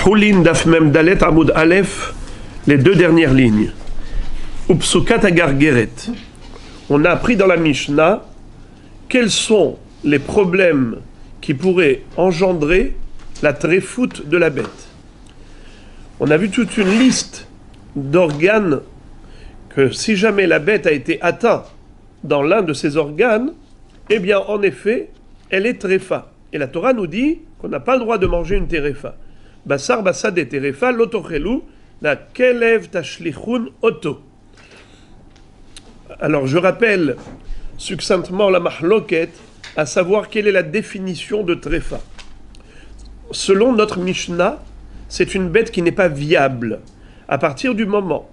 Choulin daf mem dalet amoud aleph, les deux dernières lignes. Upsukat agargeret. On a appris dans la Mishnah quels sont les problèmes qui pourraient engendrer la tréfoute de la bête. On a vu toute une liste d'organes que si jamais la bête a été atteinte dans l'un de ces organes, eh bien en effet, elle est tréfa. Et la Torah nous dit qu'on n'a pas le droit de manger une terefa. Basar basade terefa l'otochelu la kelev tashlichun oto. Alors je rappelle succinctement la mahloket, à savoir quelle est la définition de tréfa. Selon notre Mishnah, c'est une bête qui n'est pas viable. À partir du moment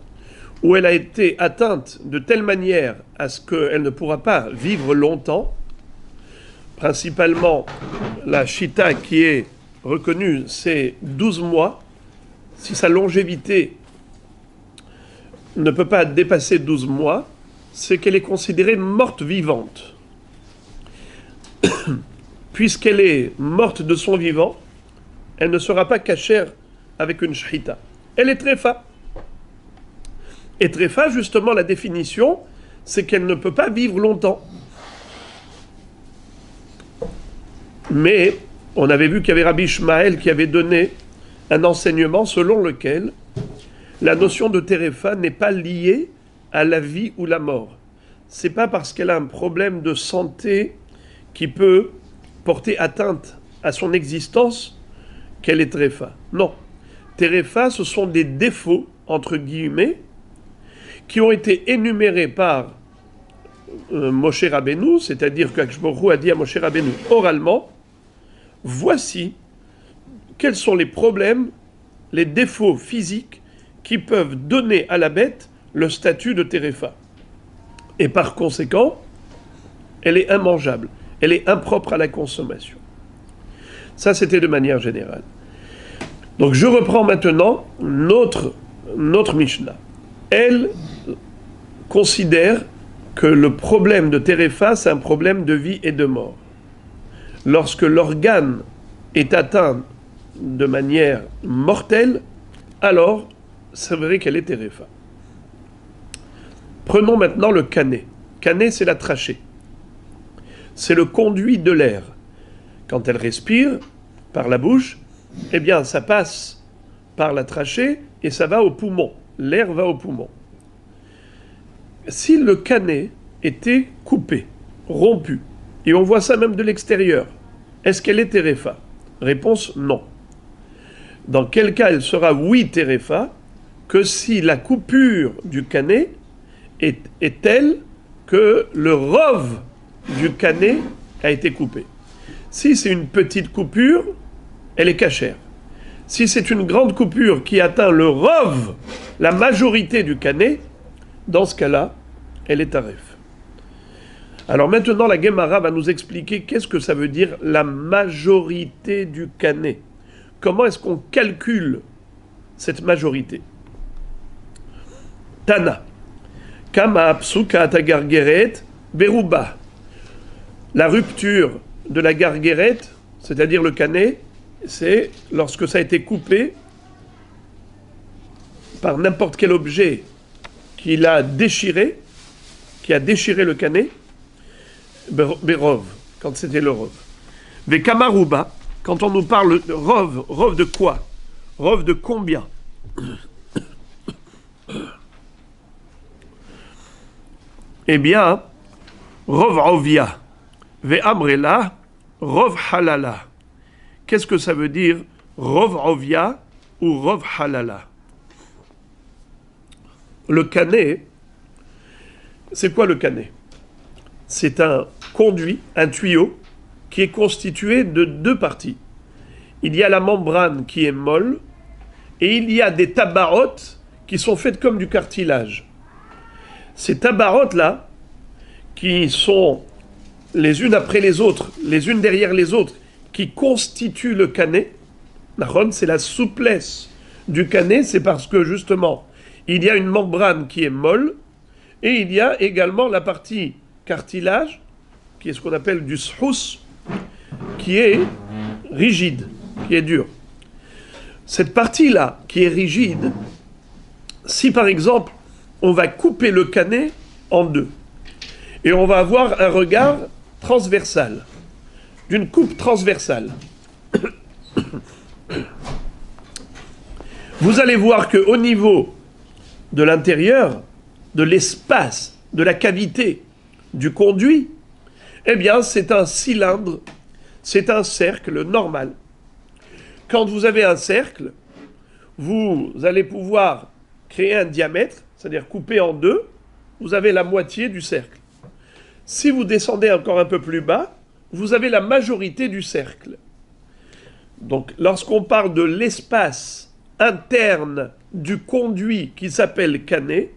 où elle a été atteinte de telle manière à ce qu'elle ne pourra pas vivre longtemps, principalement la chita qui est reconnue, c'est 12 mois. Si sa longévité ne peut pas dépasser 12 mois, c'est qu'elle est considérée morte vivante. Puisqu'elle est morte de son vivant, elle ne sera pas cachère avec une shchita. Elle est tréfa. Et tréfa, justement, la définition, c'est qu'elle ne peut pas vivre longtemps. Mais on avait vu qu'il y avait Rabbi Ishmael qui avait donné un enseignement selon lequel la notion de terefa n'est pas liée à la vie ou la mort. C'est pas parce qu'elle a un problème de santé qui peut porter atteinte à son existence qu'elle est terefa. Non. Terefa, ce sont des défauts, entre guillemets, qui ont été énumérés par Moshe Rabbeinu, c'est-à-dire qu'Akadosh Baruch Hu a dit à Moshe Rabbeinu oralement, voici quels sont les problèmes, les défauts physiques qui peuvent donner à la bête le statut de terefa. Et par conséquent, elle est immangeable, elle est impropre à la consommation. Ça, c'était de manière générale. Donc je reprends maintenant notre Mishnah. Elle considère que le problème de terefa, c'est un problème de vie et de mort. Lorsque l'organe est atteint de manière mortelle, alors c'est vrai qu'elle est terefa. Prenons maintenant le canet. Canet, c'est la trachée. C'est le conduit de l'air. Quand elle respire par la bouche, eh bien, ça passe par la trachée et ça va au poumon. L'air va au poumon. Si le canet était coupé, rompu, et on voit ça même de l'extérieur, est-ce qu'elle est terefa? Réponse non. Dans quel cas elle sera oui terefa? Que si la coupure du canet est telle que le rove du canet a été coupé. Si c'est une petite coupure, elle est cachère. Si c'est une grande coupure qui atteint le rove, la majorité du canet, dans ce cas-là, elle est taref. Alors maintenant, la Gemara va nous expliquer qu'est-ce que ça veut dire la majorité du canet. Comment est-ce qu'on calcule cette majorité? Tana. Kama psuka tagargeret beruba. La rupture de la gargueret, c'est-à-dire le canet, c'est lorsque ça a été coupé par n'importe quel objet qui a déchiré le canet, berov, quand c'était le rov. Vekamaruba, quand on nous parle de rov de quoi? Rov de combien? Eh bien, rov ovia, ve'amrela, rov halala. Qu'est-ce que ça veut dire rov ovia ou rov halala? Le canet, c'est quoi le canet? C'est un conduit, un tuyau, qui est constitué de deux parties. Il y a la membrane qui est molle, et il y a des tabarotes qui sont faites comme du cartilage. Ces tabarotes-là, qui sont les unes après les autres, les unes derrière les autres, qui constituent le canet, c'est la souplesse du canet, c'est parce que justement, il y a une membrane qui est molle, et il y a également la partie cartilage, qui est ce qu'on appelle du shous, qui est rigide, qui est dur. Cette partie-là, qui est rigide, si par exemple, on va couper le canet en deux, et on va avoir un regard transversal, d'une coupe transversale, vous allez voir qu'au niveau de l'intérieur, de l'espace, de la cavité, du conduit, eh bien, c'est un cylindre, c'est un cercle normal. Quand vous avez un cercle, vous allez pouvoir créer un diamètre, c'est-à-dire couper en deux, vous avez la moitié du cercle. Si vous descendez encore un peu plus bas, vous avez la majorité du cercle. Donc, lorsqu'on parle de l'espace interne du conduit qui s'appelle canet,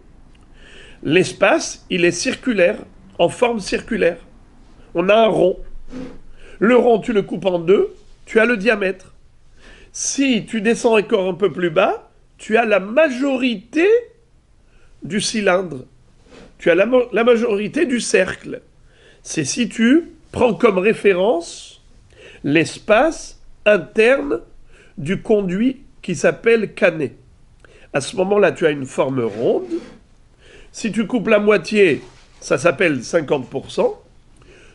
l'espace, il est circulaire, en forme circulaire. On a un rond. Le rond, tu le coupes en deux, tu as le diamètre. Si tu descends encore un peu plus bas, tu as la majorité du cylindre. Tu as la majorité du cercle. C'est si tu prends comme référence l'espace interne du conduit qui s'appelle canet. À ce moment-là, tu as une forme ronde. Si tu coupes la moitié, ça s'appelle 50%.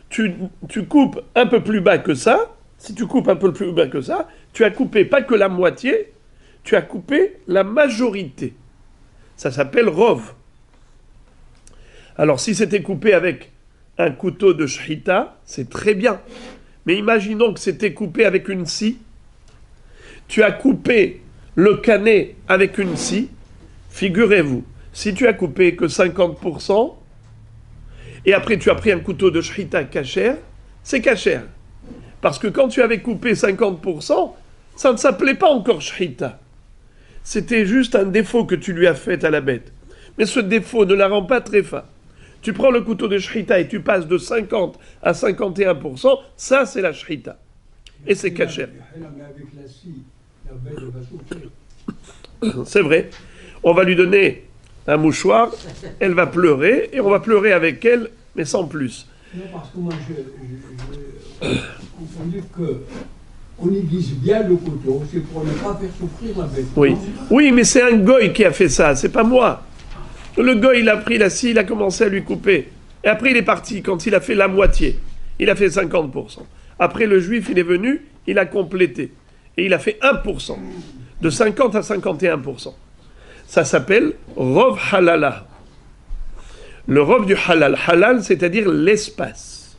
Tu coupes un peu plus bas que ça. Si tu coupes un peu plus bas que ça, tu as coupé pas que la moitié, tu as coupé la majorité. Ça s'appelle rov. Alors si c'était coupé avec un couteau de shchita, c'est très bien. Mais imaginons que c'était coupé avec une scie. Tu as coupé le canet avec une scie. Figurez-vous, si tu as coupé que 50%, et après tu as pris un couteau de shchita kasher, c'est kasher. Parce que quand tu avais coupé 50%, ça ne s'appelait pas encore shchita. C'était juste un défaut que tu lui as fait à la bête. Mais ce défaut ne la rend pas très fin. Tu prends le couteau de shchita et tu passes de 50 à 51%, ça c'est la shchita. Et c'est kasher. C'est vrai. On va lui donner un mouchoir, elle va pleurer, et on va pleurer avec elle, mais sans plus. Non, parce que moi, on dit qu'on aiguise bien le couteau, c'est pour ne pas faire souffrir la bête. Oui, oui, mais c'est un goy qui a fait ça, c'est pas moi. Le goy, il a pris la scie, il a commencé à lui couper. Et après, il est parti quand il a fait la moitié. Il a fait 50%. Après, le juif, il est venu, il a complété. Et il a fait 1%. De 50 à 51%. Ça s'appelle Rov Halala. Le Rov du Halal. Halal, c'est-à-dire l'espace.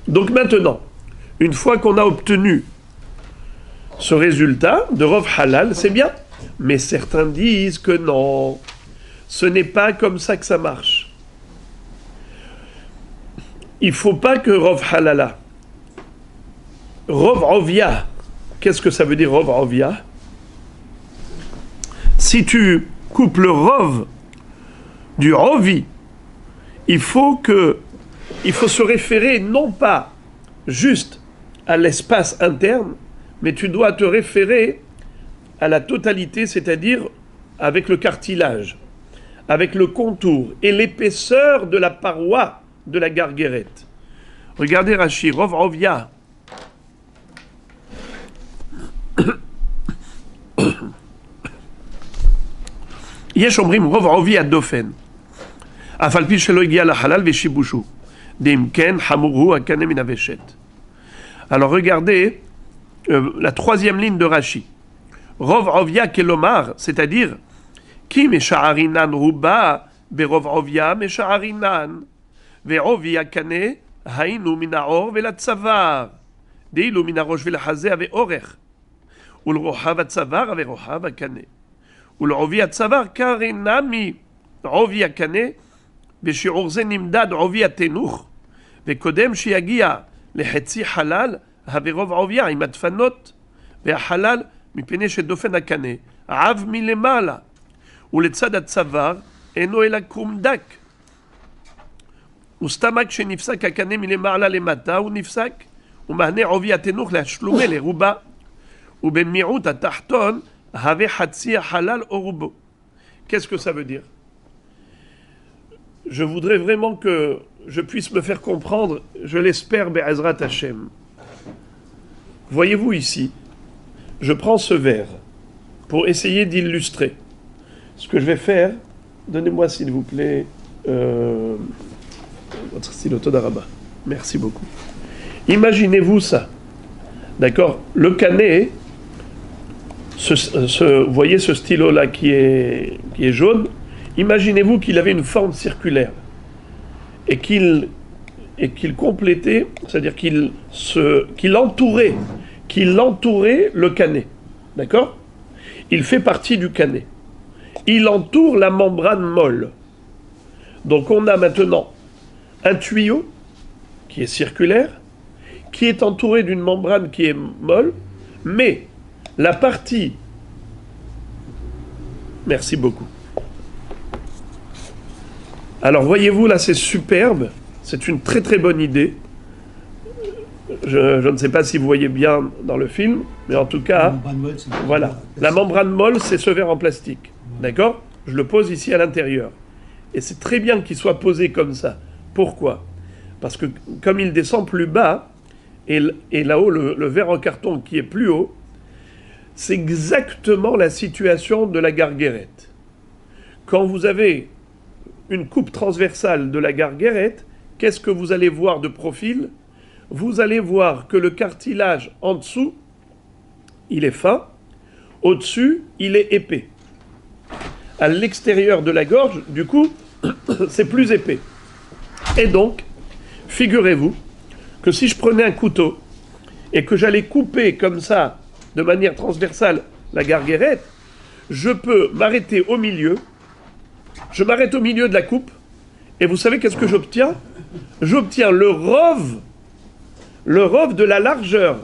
Donc maintenant, une fois qu'on a obtenu ce résultat de Rov Halal, c'est bien. Mais certains disent que non, ce n'est pas comme ça que ça marche. Il ne faut pas que Rov Halala. Rov Ovia. Qu'est-ce que ça veut dire Rov Ovia? Si tu coupes le Rov du Rovi, il faut se référer non pas juste à l'espace interne, mais tu dois te référer à la totalité, c'est-à-dire avec le cartilage, avec le contour et l'épaisseur de la paroi de la garguerette. Regardez Rashi, Rov Ovia. יש אומרים רוב עובי הדופן, אף על פי שלא הגיע לחלל ושיבושו, דאם כן חמור הוא הקנה מן הוושת. Alors regardez la troisième ligne de Rashi. Rov Ovia kelomar, c'est-à-dire ki mesha'arinan ruba berov Ovia mesha'arinan ve'ovi הקנה היינו מן העור ולצוואר, דאילו מן הראש ולחזה ואורך, ולרוחב הצוואר ורוחב הקנה. ולעובי הצוואר קרינמי עובי הקנה, בשיעור זה נמדד עובי התנוך, וקודם שיגיע לחצי חלל, הרוב עוביה עם הדפנות, והחלל מפני שדופן הקנה עב מלמעלה, ולצד הצוואר אינו אלא קרום דק. וסתמה כשנפסק הקנה מלמעלה למטה הוא נפסק, ומהנה עובי התנוך להשלומה לרובה, ובמיעוט התחתון Qu'est-ce que ça veut dire? Je voudrais vraiment que je puisse me faire comprendre, je l'espère, Be'ezrat Hashem. Voyez-vous ici, je prends ce verre pour essayer d'illustrer. Ce que je vais faire, donnez-moi s'il vous plaît votre stylo Todaraba. Merci beaucoup. Imaginez-vous ça. D'accord? Le canet, vous voyez ce stylo-là qui est jaune? Imaginez-vous qu'il avait une forme circulaire et qu'il complétait, c'est-à-dire qu'il entourait le canet. D'accord? Il fait partie du canet. Il entoure la membrane molle. Donc on a maintenant un tuyau qui est circulaire, qui est entouré d'une membrane qui est molle, mais la partie... Merci beaucoup. Alors voyez-vous là, c'est superbe, c'est une très très bonne idée. Je ne sais pas si vous voyez bien dans le film, mais en tout cas, voilà. La membrane molle, c'est ce verre en plastique, d'accord? Je le pose ici à l'intérieur. Et c'est très bien qu'il soit posé comme ça. Pourquoi? Parce que comme il descend plus bas, et là-haut, le verre en carton qui est plus haut, c'est exactement la situation de la garguérette. Quand vous avez une coupe transversale de la garguérette, qu'est-ce que vous allez voir de profil? Vous allez voir que le cartilage en dessous, il est fin, au-dessus, il est épais. À l'extérieur de la gorge, du coup, c'est plus épais. Et donc, figurez-vous que si je prenais un couteau et que j'allais couper comme ça, de manière transversale, la garguérette, je peux m'arrêter au milieu. Je m'arrête au milieu de la coupe, et vous savez qu'est-ce que j'obtiens? J'obtiens le rove de la largeur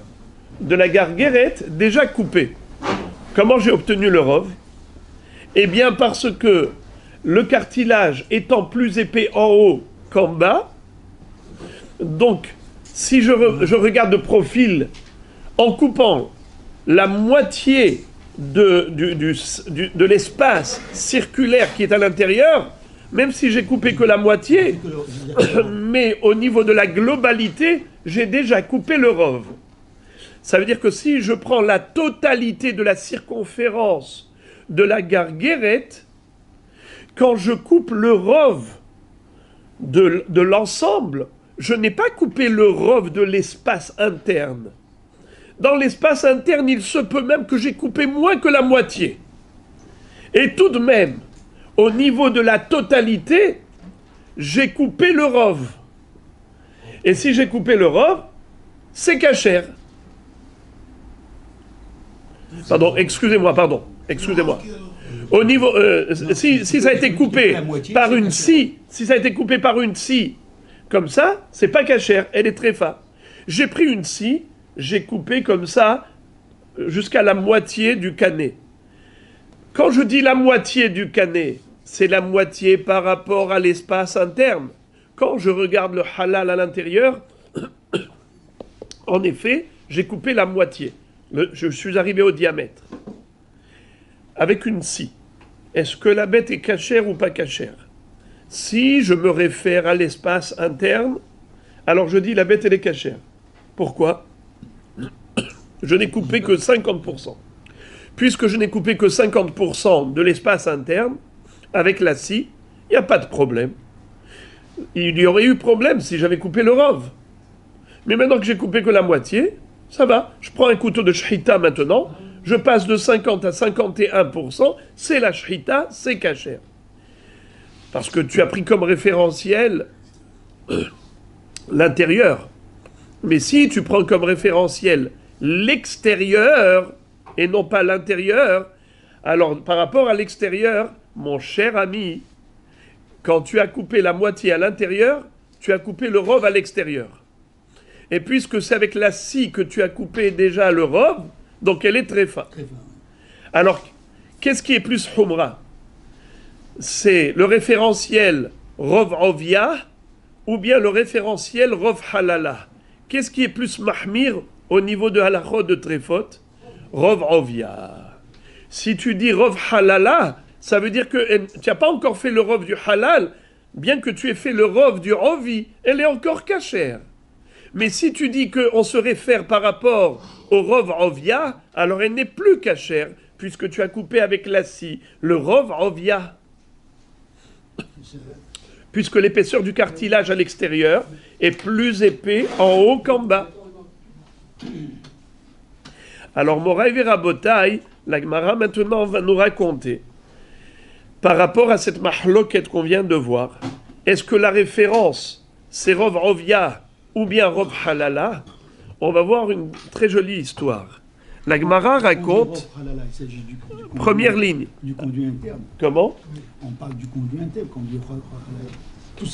de la garguérette déjà coupée. Comment j'ai obtenu le rove? Eh bien parce que le cartilage étant plus épais en haut qu'en bas, donc si je regarde de profil en coupant la moitié de l'espace circulaire qui est à l'intérieur, même si j'ai coupé que la moitié, mais au niveau de la globalité, j'ai déjà coupé le rove. Ça veut dire que si je prends la totalité de la circonférence de la garguérette, quand je coupe le rove de l'ensemble, je n'ai pas coupé le rove de l'espace interne. Dans l'espace interne, il se peut même que j'ai coupé moins que la moitié. Et tout de même, au niveau de la totalité, j'ai coupé le rove. Et si j'ai coupé le rove, c'est cachère. Pardon, excusez-moi. Au niveau, si ça a été coupé par une scie, comme ça, c'est pas cachère, elle est très fin. J'ai pris une scie, j'ai coupé comme ça jusqu'à la moitié du canet. Quand je dis la moitié du canet, c'est la moitié par rapport à l'espace interne. Quand je regarde le halal à l'intérieur, en effet, j'ai coupé la moitié. Je suis arrivé au diamètre. Avec une scie. Est-ce que la bête est cachère ou pas cachère? Si je me réfère à l'espace interne, alors je dis la bête elle est cachère. Pourquoi? Je n'ai coupé que 50%. Puisque je n'ai coupé que 50% de l'espace interne, avec la scie, il n'y a pas de problème. Il y aurait eu problème si j'avais coupé le rove. Mais maintenant que j'ai coupé que la moitié, ça va. Je prends un couteau de shhita maintenant, je passe de 50 à 51%, c'est la shhita, c'est cachère. Parce que tu as pris comme référentiel l'intérieur. Mais si tu prends comme référentiel l'extérieur et non pas l'intérieur, alors par rapport à l'extérieur, mon cher ami, quand tu as coupé la moitié à l'intérieur, tu as coupé le rove à l'extérieur. Et puisque c'est avec la scie que tu as coupé déjà le rove, donc elle est très fin. Alors, qu'est-ce qui est plus humra? C'est le référentiel rov ovia ou bien le référentiel rov halala? Qu'est-ce qui est plus mahmir au niveau de halachot de trefot? Rov ovia. Si tu dis rov halala, ça veut dire que tu n'as pas encore fait le rov du halal, bien que tu aies fait le rov du ovi, elle est encore cachère. Mais si tu dis qu'on se réfère par rapport au rov ovia, alors elle n'est plus cachère, puisque tu as coupé avec la scie. Le rov ovia. Puisque l'épaisseur du cartilage à l'extérieur est plus épais en haut qu'en bas. Alors, Moraï Verabotai, la Gemara maintenant va nous raconter, par rapport à cette mahloket qu'on vient de voir, est-ce que la référence, c'est Rov Ovia ou bien Rov Halala? On va voir une très jolie histoire. La Gemara raconte, première ligne. Du conduit interne. Comment? On parle du conduit interne,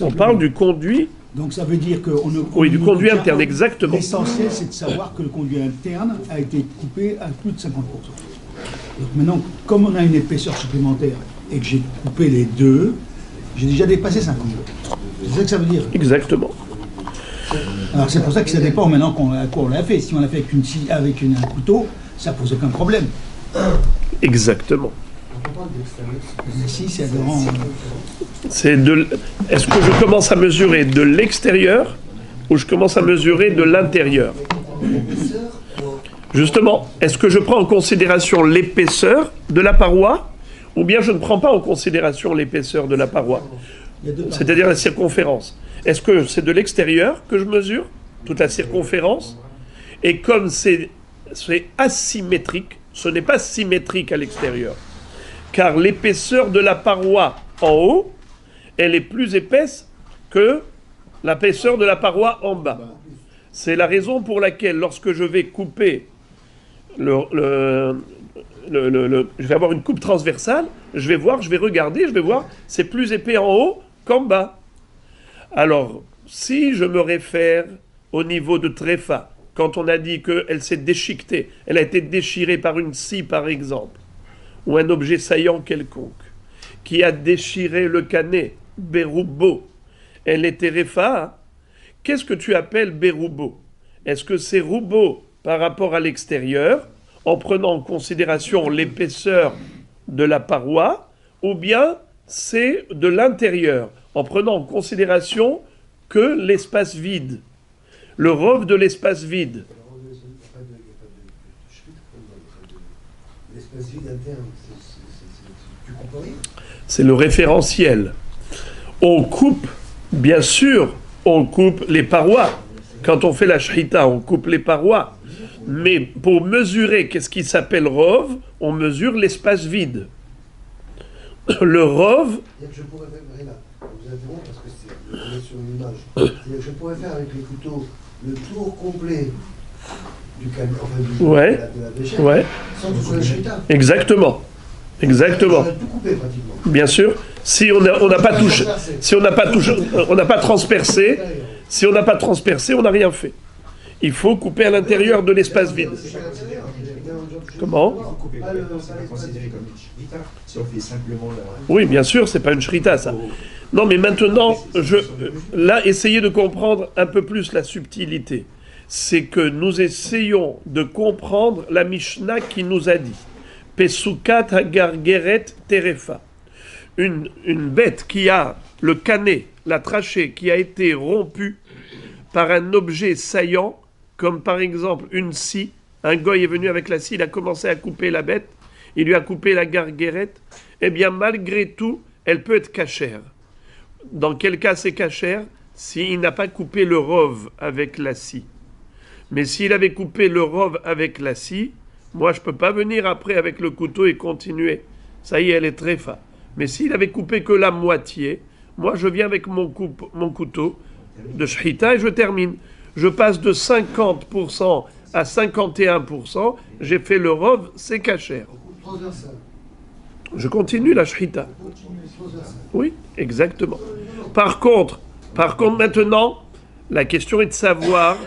On parle du conduit. Donc ça veut dire que... Oui, du conduit interne, exactement. L'essentiel, c'est de savoir que le conduit interne a été coupé à plus de 50%. Donc maintenant, comme on a une épaisseur supplémentaire et que j'ai coupé les deux, j'ai déjà dépassé 50%. C'est ça que ça veut dire. Exactement. Alors c'est pour ça que ça dépend maintenant à quoi on l'a fait. Si on l'a fait avec un couteau, ça pose aucun problème. Exactement. Si, c'est adhérent. Est-ce que je commence à mesurer de l'extérieur ou je commence à mesurer de l'intérieur? Justement, est-ce que je prends en considération l'épaisseur de la paroi ou bien je ne prends pas en considération l'épaisseur de la paroi? C'est-à-dire la circonférence. Est-ce que c'est de l'extérieur que je mesure toute la circonférence? Et comme c'est asymétrique, ce n'est pas symétrique à l'extérieur. Car l'épaisseur de la paroi en haut, elle est plus épaisse que l'épaisseur de la paroi en bas. C'est la raison pour laquelle, lorsque je vais couper, je vais avoir une coupe transversale, je vais regarder, c'est plus épais en haut qu'en bas. Alors, si je me réfère au niveau de tréfa, quand on a dit qu'elle s'est déchiquetée, elle a été déchirée par une scie par exemple, ou un objet saillant quelconque, qui a déchiré le canet, Beroubo, elle était réfa, qu'est-ce que tu appelles Beroubo? Est-ce que c'est roubo par rapport à l'extérieur, en prenant en considération l'épaisseur de la paroi, ou bien c'est de l'intérieur, en prenant en considération que l'espace vide, le rov de l'espace vide. L'espace vide interne, c'est le référentiel. On coupe, bien sûr, on coupe les parois. Quand on fait la shrita, on coupe les parois. Mais pour mesurer qu'est-ce qui s'appelle rov, on mesure l'espace vide. Le rov... Je pourrais faire, là, vous interrompre parce que c'est sur une image. C'est-à-dire que je pourrais faire avec les couteaux le tour complet du canon, enfin de la déchet, sans tout la shrita. Exactement. Exactement. Tout coupé, pratiquement. Bien sûr. Si on n'a pas touché, si on n'a pas touché, on n'a pas transpercé, si on n'a pas transpercé, on n'a rien fait. Il faut couper à l'intérieur de l'espace vide. Comment? Oui, bien sûr, c'est pas une shrita, ça. Non, mais maintenant, là, essayez de comprendre un peu plus la subtilité. C'est que nous essayons de comprendre la Mishnah qui nous a dit Pesukat hagargeret terefa. Une bête qui a le canet, la trachée, qui a été rompue par un objet saillant, comme par exemple une scie. Un goy est venu avec la scie, il a commencé à couper la bête, il lui a coupé la garguerette. Eh bien, malgré tout, elle peut être cachère. Dans quel cas c'est cachère? S'il n'a pas coupé le rov avec la scie. Mais s'il avait coupé le rov avec la scie, moi je ne peux pas venir après avec le couteau et continuer. Ça y est, elle est très fin. Mais s'il avait coupé que la moitié, moi je viens avec mon couteau de shrita et je termine. Je passe de 50% à 51%, j'ai fait le rov, c'est cachère. Je continue la shrita. Oui, exactement. Par contre, maintenant, la question est de savoir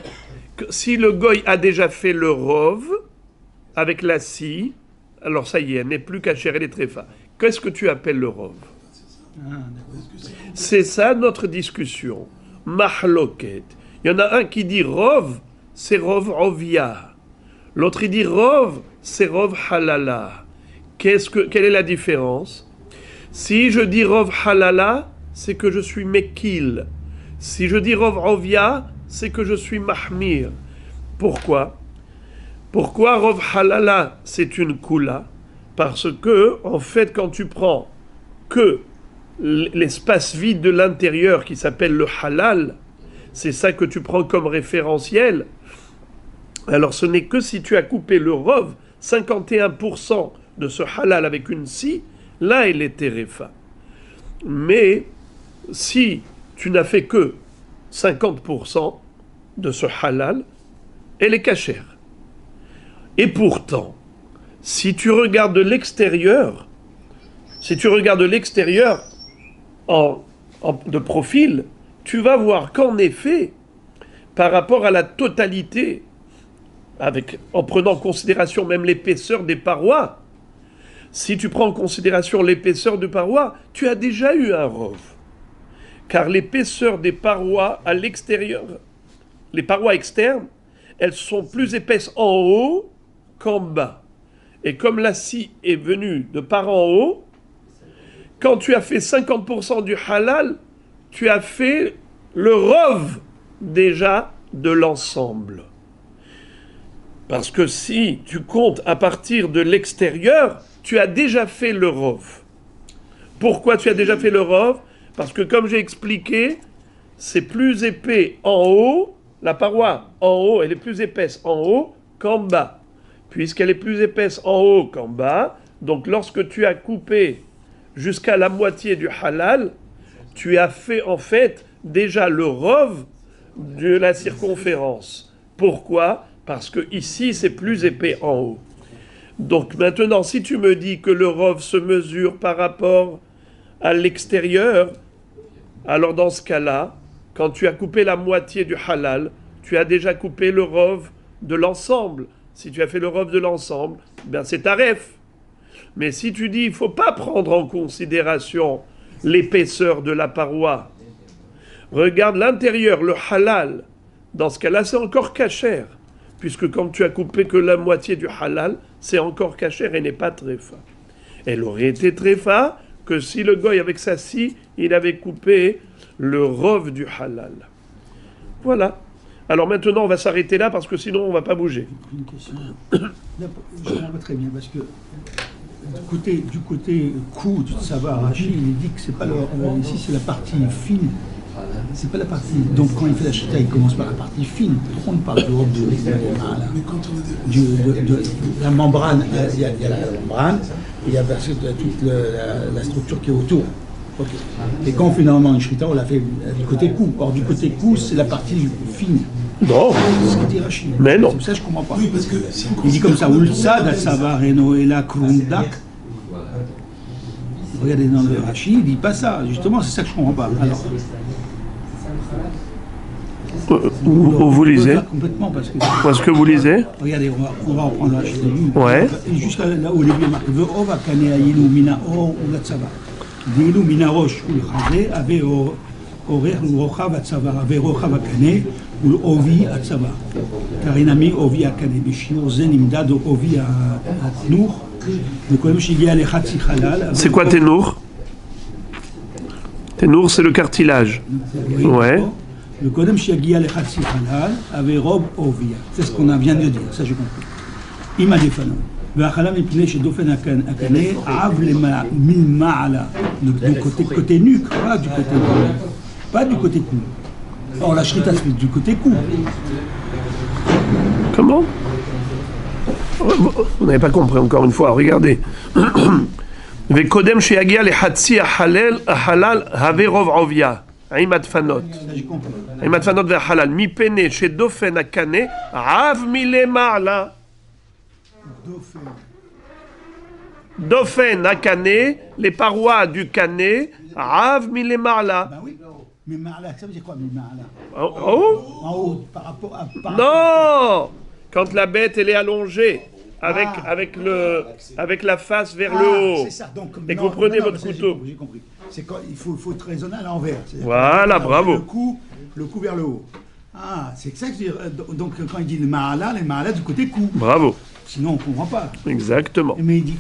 que si le goy a déjà fait le rov avec la scie, alors ça y est, elle n'est plus cachère, elle est très fin. Qu'est-ce que tu appelles le rov? C'est ça notre discussion. Mahloket. Il y en a un qui dit rov, c'est rov ovia. L'autre il dit rov, c'est rov halala. Quelle est la différence? Si je dis rov halala, c'est que je suis mekil. Si je dis rov ovia, c'est que je suis mahmir. Pourquoi? Pourquoi Rov Halala, c'est une Kula? Parce que, en fait, quand tu prends que l'espace vide de l'intérieur qui s'appelle le Halal, c'est ça que tu prends comme référentiel. Alors ce n'est que si tu as coupé le Rov, 51% de ce Halal avec une si, là il est Terefa. Mais si tu n'as fait que 50% de ce Halal, elle est cachère. Et pourtant, si tu regardes de l'extérieur, de profil, tu vas voir qu'en effet, par rapport à la totalité, en prenant en considération même l'épaisseur des parois, si tu prends en considération l'épaisseur des parois, tu as déjà eu un rov. Car l'épaisseur des parois à l'extérieur, les parois externes, elles sont plus épaisses en haut qu'en bas. Et comme la scie est venue de par en haut, quand tu as fait 50% du halal, tu as fait le rov déjà de l'ensemble. Parce que si tu comptes à partir de l'extérieur, tu as déjà fait le rov. Pourquoi tu as déjà fait le rov? Parce que comme j'ai expliqué, c'est plus épais en haut, la paroi en haut, elle est plus épaisse en haut qu'en bas. Puisqu'elle est plus épaisse en haut qu'en bas, donc lorsque tu as coupé jusqu'à la moitié du halal, tu as fait en fait déjà le rov de la circonférence. Pourquoi? Parce que ici c'est plus épais en haut. Donc maintenant, si tu me dis que le rov se mesure par rapport à l'extérieur, alors dans ce cas-là, quand tu as coupé la moitié du halal, tu as déjà coupé le rov de l'ensemble. Si tu as fait le rov de l'ensemble, ben c'est taref. Mais si tu dis il ne faut pas prendre en considération l'épaisseur de la paroi, regarde l'intérieur, le halal, dans ce cas-là c'est encore cachère, puisque quand tu as coupé que la moitié du halal, c'est encore cachère et n'est pas tréfa. Elle aurait été tréfa que si le goy avec sa scie, il avait coupé le rov du halal. Voilà. Alors maintenant, on va s'arrêter là parce que sinon, on ne va pas bouger. Une question. Là, je comprends pas très bien parce que du côté cou du Tsava Rashi, il dit que c'est pas ici, c'est la partie fine. C'est pas la partie. Donc quand il fait la chita, il commence par la partie fine. Pourquoi on parle de robe de la membrane? Il y a la membrane, et il y a toute la structure qui est autour. Okay. Et quand on fait normalement une shrita, on la fait du côté cou. Or, du côté cou, c'est la partie fine. Non. C'est ce qu'il dit Rachid. Mais non. Ça, je ne comprends pas. Oui, parce que il dit comme ça, Ulsad, Sava, Reno, et la Krundak. Regardez dans le Rachid, il ne dit pas ça. Justement, c'est ça que je ne comprends pas. Alors. Vous lisez complètement parce que. Parce que vous lisez. Regardez, on va reprendre Rachid. Ouais. Jusqu'à là où il est bien marqué. Ve'ova kane ayilu mina o ulatsava. Dilu mina rosh ulchade ave orer rochav atzava ave rochav akane ul ovi atzava. Karinami ovi akane bishio zen imdad ovi atnour. C'est quoi ténour? Ténour, c'est le cartilage. Ouais. Le kodem shiagia le chatsi halal ave rob ovia. C'est ce qu'on vient de dire. Ça j'ai compris. Ima defano. והחלה מפני שדופן הקנה עב מלמעלה, du côté nuque, pas du côté cou. Or la shrita c'est du côté cou. Comment? Vous n'avez pas compris encore une fois, regardez. וקודם שיגיע לחצי החלל הווה רוב עוביה, עם הדפנות. עם הדפנות והחלל, מפני שדופן הקנה עב מלמעלה. Dofen à Canet, les parois du Canet, Av Milemala. Ben oui, mais Marla, ça veut dire quoi, Milemala? En haut? En haut, par rapport à. Non! Quand la bête, elle est allongée, avec la face vers le haut. C'est ça, donc. Et que vous prenez votre couteau. J'ai compris. C'est quand il faut être raisonné à l'envers. Voilà, bravo. Le cou vers le haut. Ah, c'est ça que je veux dire. Donc quand il dit le Marla du côté cou. Bravo. Sinon, on ne comprend pas. Exactement. Mais il dit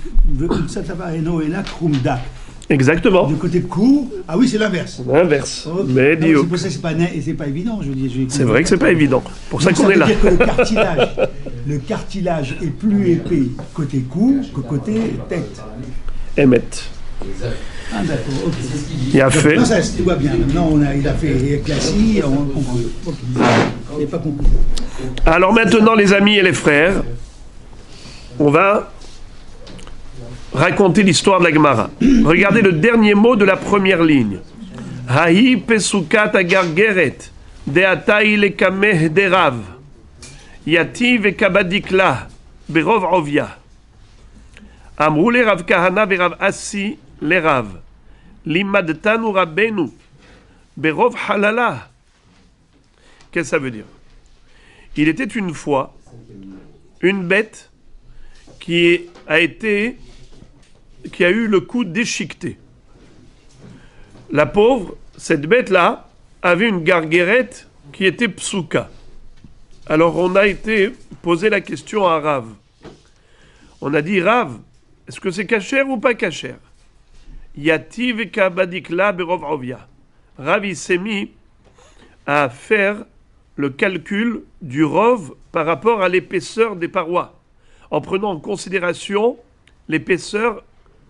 ça va et là, Krumdak. Exactement. Du côté cou, ah oui, c'est l'inverse. L'inverse. Okay. Mais c'est pour ça que c'est pas évident, je veux dire. C'est vrai que c'est pas évident. Pour ça qu'on est là. Ça veut dire que le cartilage est plus épais côté cou que côté tête. Emet. Ah d'accord, ok. Il a fait. Non, ça se voit bien. Maintenant, il a fait classique, on comprend. Ok. Il n'est pas compris. Alors maintenant, les amis et les frères, on va raconter l'histoire de la Gemara. Regardez le dernier mot de la première ligne. Hahi pesukat agargeret deatai lekameh derav yati vekabadikla berov ovia amrou le Rav Kahana verav Assi le Rav limadtanu rabbenu berov halala. Qu'est-ce que ça veut dire? Il était une fois une bête qui a eu le cou déchiqueté. La pauvre, cette bête-là, avait une garguerette qui était psouka. Alors on a été posé la question à Rav. On a dit, Rav, est-ce que c'est cachère ou pas cachère? Yati vekabadikla berov ovia. Rav, il s'est mis à faire le calcul du rov par rapport à l'épaisseur des parois, en prenant en considération l'épaisseur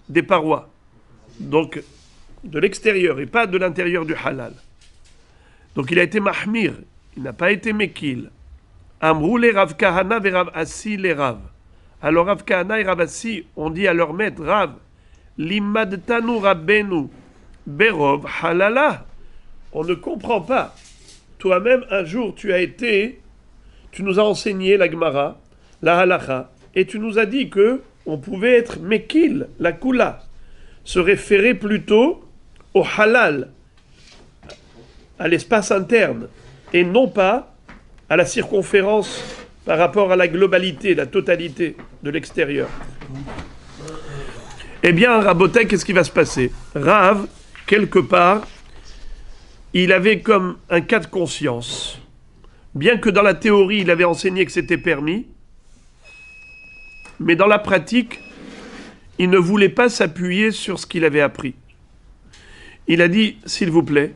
des parois. Donc, de l'extérieur et pas de l'intérieur du halal. Donc il a été mahmir, il n'a pas été mekil. Amrou le Rav Kahana ve Rav Assi le Rav. Alors Rav Kahana et Rav Assi ont dit à leur maître, Rav, limadtanu rabbenu berov halala. On ne comprend pas. Toi-même, un jour, tu nous as enseigné la Gemara, la halacha, et tu nous as dit que on pouvait être mekil, la kula, se référer plutôt au halal, à l'espace interne, et non pas à la circonférence par rapport à la globalité, la totalité de l'extérieur. Eh bien, Rabotai, qu'est-ce qui va se passer? Rav, quelque part, il avait comme un cas de conscience. Bien que dans la théorie, il avait enseigné que c'était permis, mais dans la pratique, il ne voulait pas s'appuyer sur ce qu'il avait appris. Il a dit, s'il vous plaît,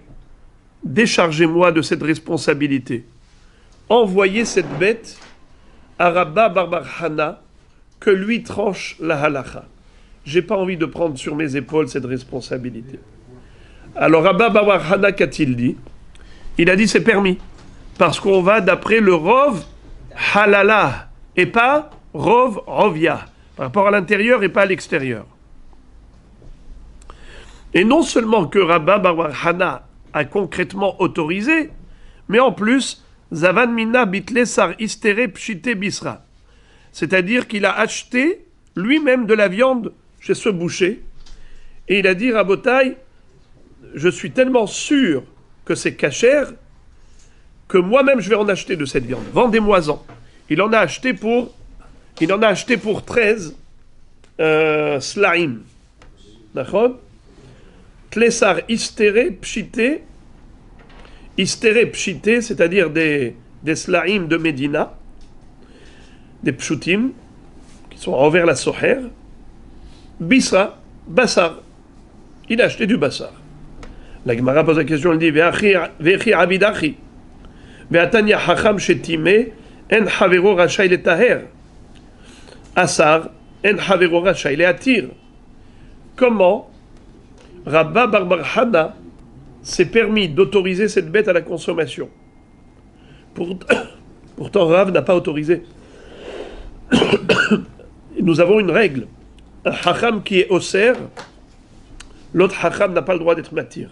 déchargez-moi de cette responsabilité. Envoyez cette bête à Rabba Bar Hana, que lui tranche la halacha. J'ai pas envie de prendre sur mes épaules cette responsabilité. Alors Rabba Bar Hana, qu'a-t-il dit? Il a dit c'est permis, parce qu'on va d'après le rov halala, et pas rov rovia, par rapport à l'intérieur et pas à l'extérieur. Et non seulement que Rabba Bar Hana a concrètement autorisé, mais en plus, Zavan Mina Bitle Sar Istere Pshite Bisra. C'est-à-dire qu'il a acheté lui-même de la viande chez ce boucher, et il a dit, Rabotai, je suis tellement sûr que c'est cachère, que moi-même je vais en acheter de cette viande. Vendez-moi-en. Il en a acheté pour 13 slaim. D'accord? Tlesar istere pshite. Istere pshite, c'est-à-dire des slaim de Médina, des pshutim, qui sont envers la soher. Bisra, bassar. Il a acheté du bassar. La Gemara pose la question, elle dit Ve'achi abidachi. Ve'atanya hacham shetime en havero rachai le taher. Asar en havero rachai le atir. Comment Rabba Bar Hana s'est permis d'autoriser cette bête à la consommation? Pourtant, Rav n'a pas autorisé. Nous avons une règle. Un hacham qui est osser, l'autre hacham n'a pas le droit d'être matir.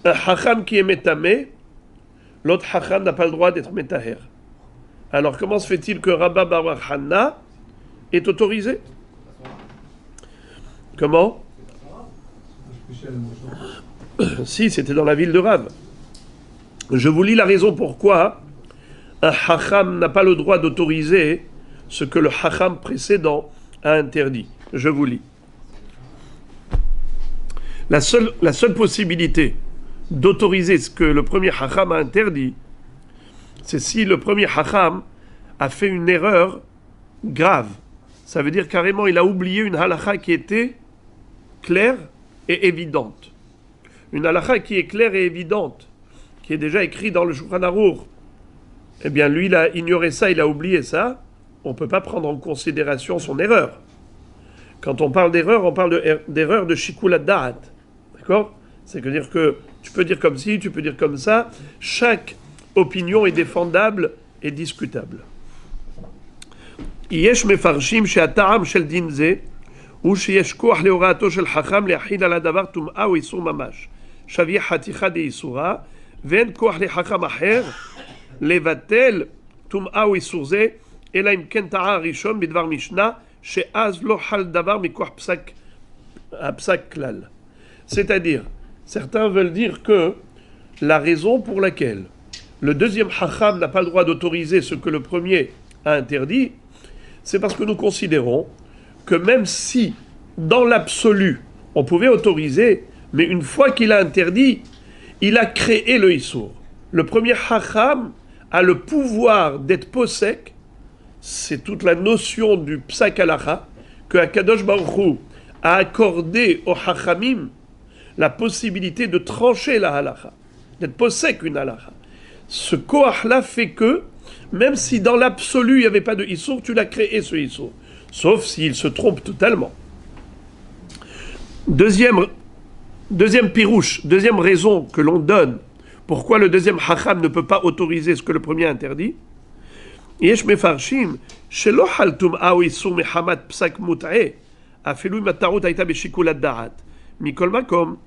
Un hacham qui est métamé, l'autre hacham n'a pas le droit d'être métaher. Alors comment se fait-il que Rabba Bar Hana est autorisé? Comment? Si, c'était dans la ville de Rav. Je vous lis la raison pourquoi un hacham n'a pas le droit d'autoriser ce que le hacham précédent a interdit. Je vous lis. La seule possibilité d'autoriser ce que le premier hacham a interdit, c'est si le premier hacham a fait une erreur grave. Ça veut dire carrément il a oublié une halakha qui était claire et évidente. Une halakha qui est claire et évidente, qui est déjà écrite dans le Shulchan Aruch, eh bien lui, il a ignoré ça, il a oublié ça, on ne peut pas prendre en considération son erreur. Quand on parle d'erreur, on parle d'erreur de shikul ad-da'at. D'accord ? C'est-à-dire que tu peux dire comme ci, tu peux dire comme ça. Chaque opinion est défendable et discutable. Yesh mefarshim she'ata'am shel din ze ou sheyesh koach leoraato shel chacham le'achid ala davar tum'a ou isur mamash. Shavih haticha de isura ve'en koach lechacham acher levatel tum'a ou isur ze ela im ken ta'a rishon bidvar mishnah she'az lo hal davar mikoach psak klal. C'est-à-dire, certains veulent dire que la raison pour laquelle le deuxième hacham n'a pas le droit d'autoriser ce que le premier a interdit, c'est parce que nous considérons que même si, dans l'absolu, on pouvait autoriser, mais une fois qu'il a interdit, il a créé le issour. Le premier hacham a le pouvoir d'être posek, c'est toute la notion du psak halacha, que Akadosh Baruch Hu a accordé aux hachamim la possibilité de trancher la halacha, d'être posek une halacha. Ce koach-là fait que, même si dans l'absolu il n'y avait pas de issour, tu l'as créé ce issour. Sauf s'il se trompe totalement. Deuxième pirouche, deuxième raison que l'on donne pourquoi le deuxième hacham ne peut pas autoriser ce que le premier interdit. Yesh mefarshim shelo hal tum'a ou issour mehamat psak mut'e afilu matarut hayta beshikul ad-da'at mikol makom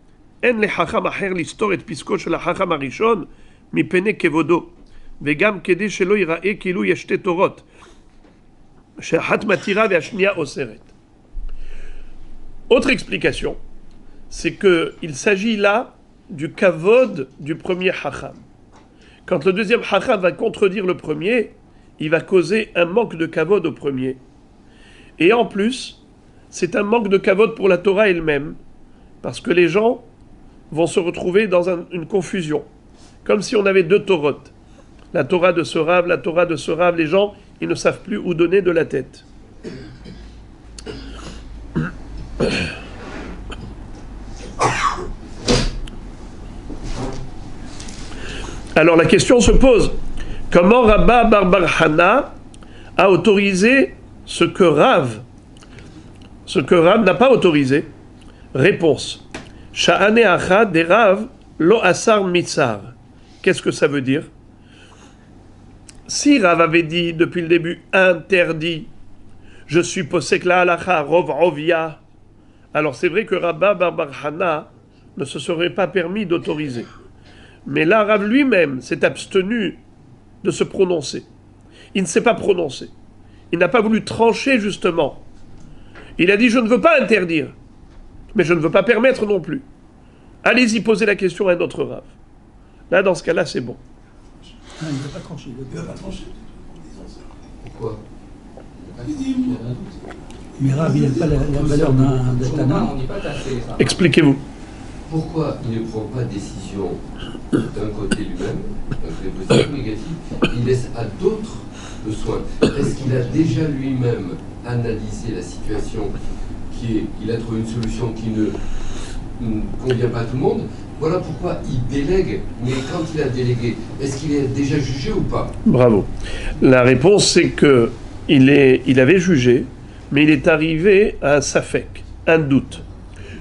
en lechacham acher listor et pisko shel hacham harishon mipene kevodo vegam kede shelo yira'e kilu yesh shte torot she'achat matira ve'ashniya oseret. Autre explication, c'est qu'il s'agit là du kavod du premier hacham. Quand le deuxième hacham va contredire le premier, il va causer un manque de kavod au premier. Et en plus, c'est un manque de kavod pour la Torah elle-même, parce que les gens vont se retrouver dans une confusion, comme si on avait deux Torotes. La Torah de ce Rav, la Torah de ce Rav, les gens, ils ne savent plus où donner de la tête. Alors la question se pose, comment Rabba bar Hana a autorisé ce que Rav n'a pas autorisé? Réponse. Sha'ane achad de Rav lo asar mitzar. Qu'est-ce que ça veut dire? Si Rav avait dit depuis le début interdit, je suis posek la halacha rov rovia, alors c'est vrai que Rabba bar Hana ne se serait pas permis d'autoriser. Mais là, Rav lui-même s'est abstenu de se prononcer. Il ne s'est pas prononcé. Il n'a pas voulu trancher justement. Il a dit, je ne veux pas interdire, mais je ne veux pas permettre non plus. Allez-y, posez la question à un autre Rav. Là, dans ce cas-là, c'est bon. Non, il ne va pas trancher. Il ne va pas trancher. Pourquoi? Mais Rav, il n'a pas la valeur d'un Tana. Expliquez-vous. Pourquoi il ne prend pas de décision d'un côté lui-même, d'un côté positif ou négatif, il laisse à d'autres le soin? Est-ce qu'il a déjà lui-même analysé la situation, il a trouvé une solution qui ne convient pas à tout le monde? Voilà pourquoi il délègue, mais quand il a délégué, est-ce qu'il est déjà jugé ou pas? Bravo. La réponse, c'est que il avait jugé, mais il est arrivé à un safek, un doute.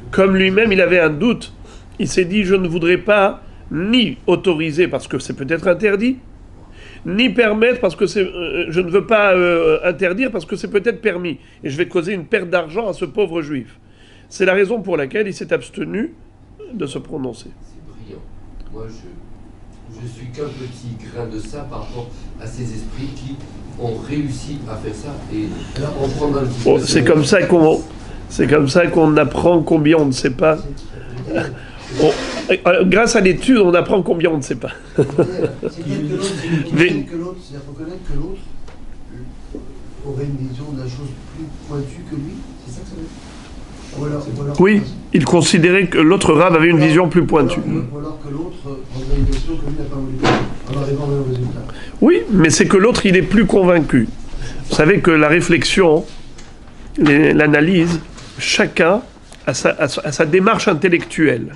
Comme lui-même, il avait un doute, il s'est dit, je ne voudrais pas ni autoriser parce que c'est peut-être interdit, ni permettre parce que je ne veux pas interdire parce que c'est peut-être permis. Et je vais causer une perte d'argent à ce pauvre juif. C'est la raison pour laquelle il s'est abstenu de se prononcer. C'est brillant. Moi, je suis qu'un petit grain de ça par rapport à ces esprits qui ont réussi à faire ça et en prendre un petit peu. C'est comme ça qu'on apprend combien on ne sait pas. Grâce à l'étude, on apprend combien on ne sait pas. C'est que l'autre, c'est-à-dire reconnaître que l'autre aurait une vision de la chose plus pointue que lui, c'est ça que ça veut dire? Oui, il considérait que l'autre Rav avait une vision plus pointue. Ou alors que l'autre prendrait une décision que lui n'a pas voulu faire, en arrivant au même résultat. Oui, mais c'est que l'autre, il est plus convaincu. Vous savez que la réflexion, l'analyse, chacun a sa démarche intellectuelle.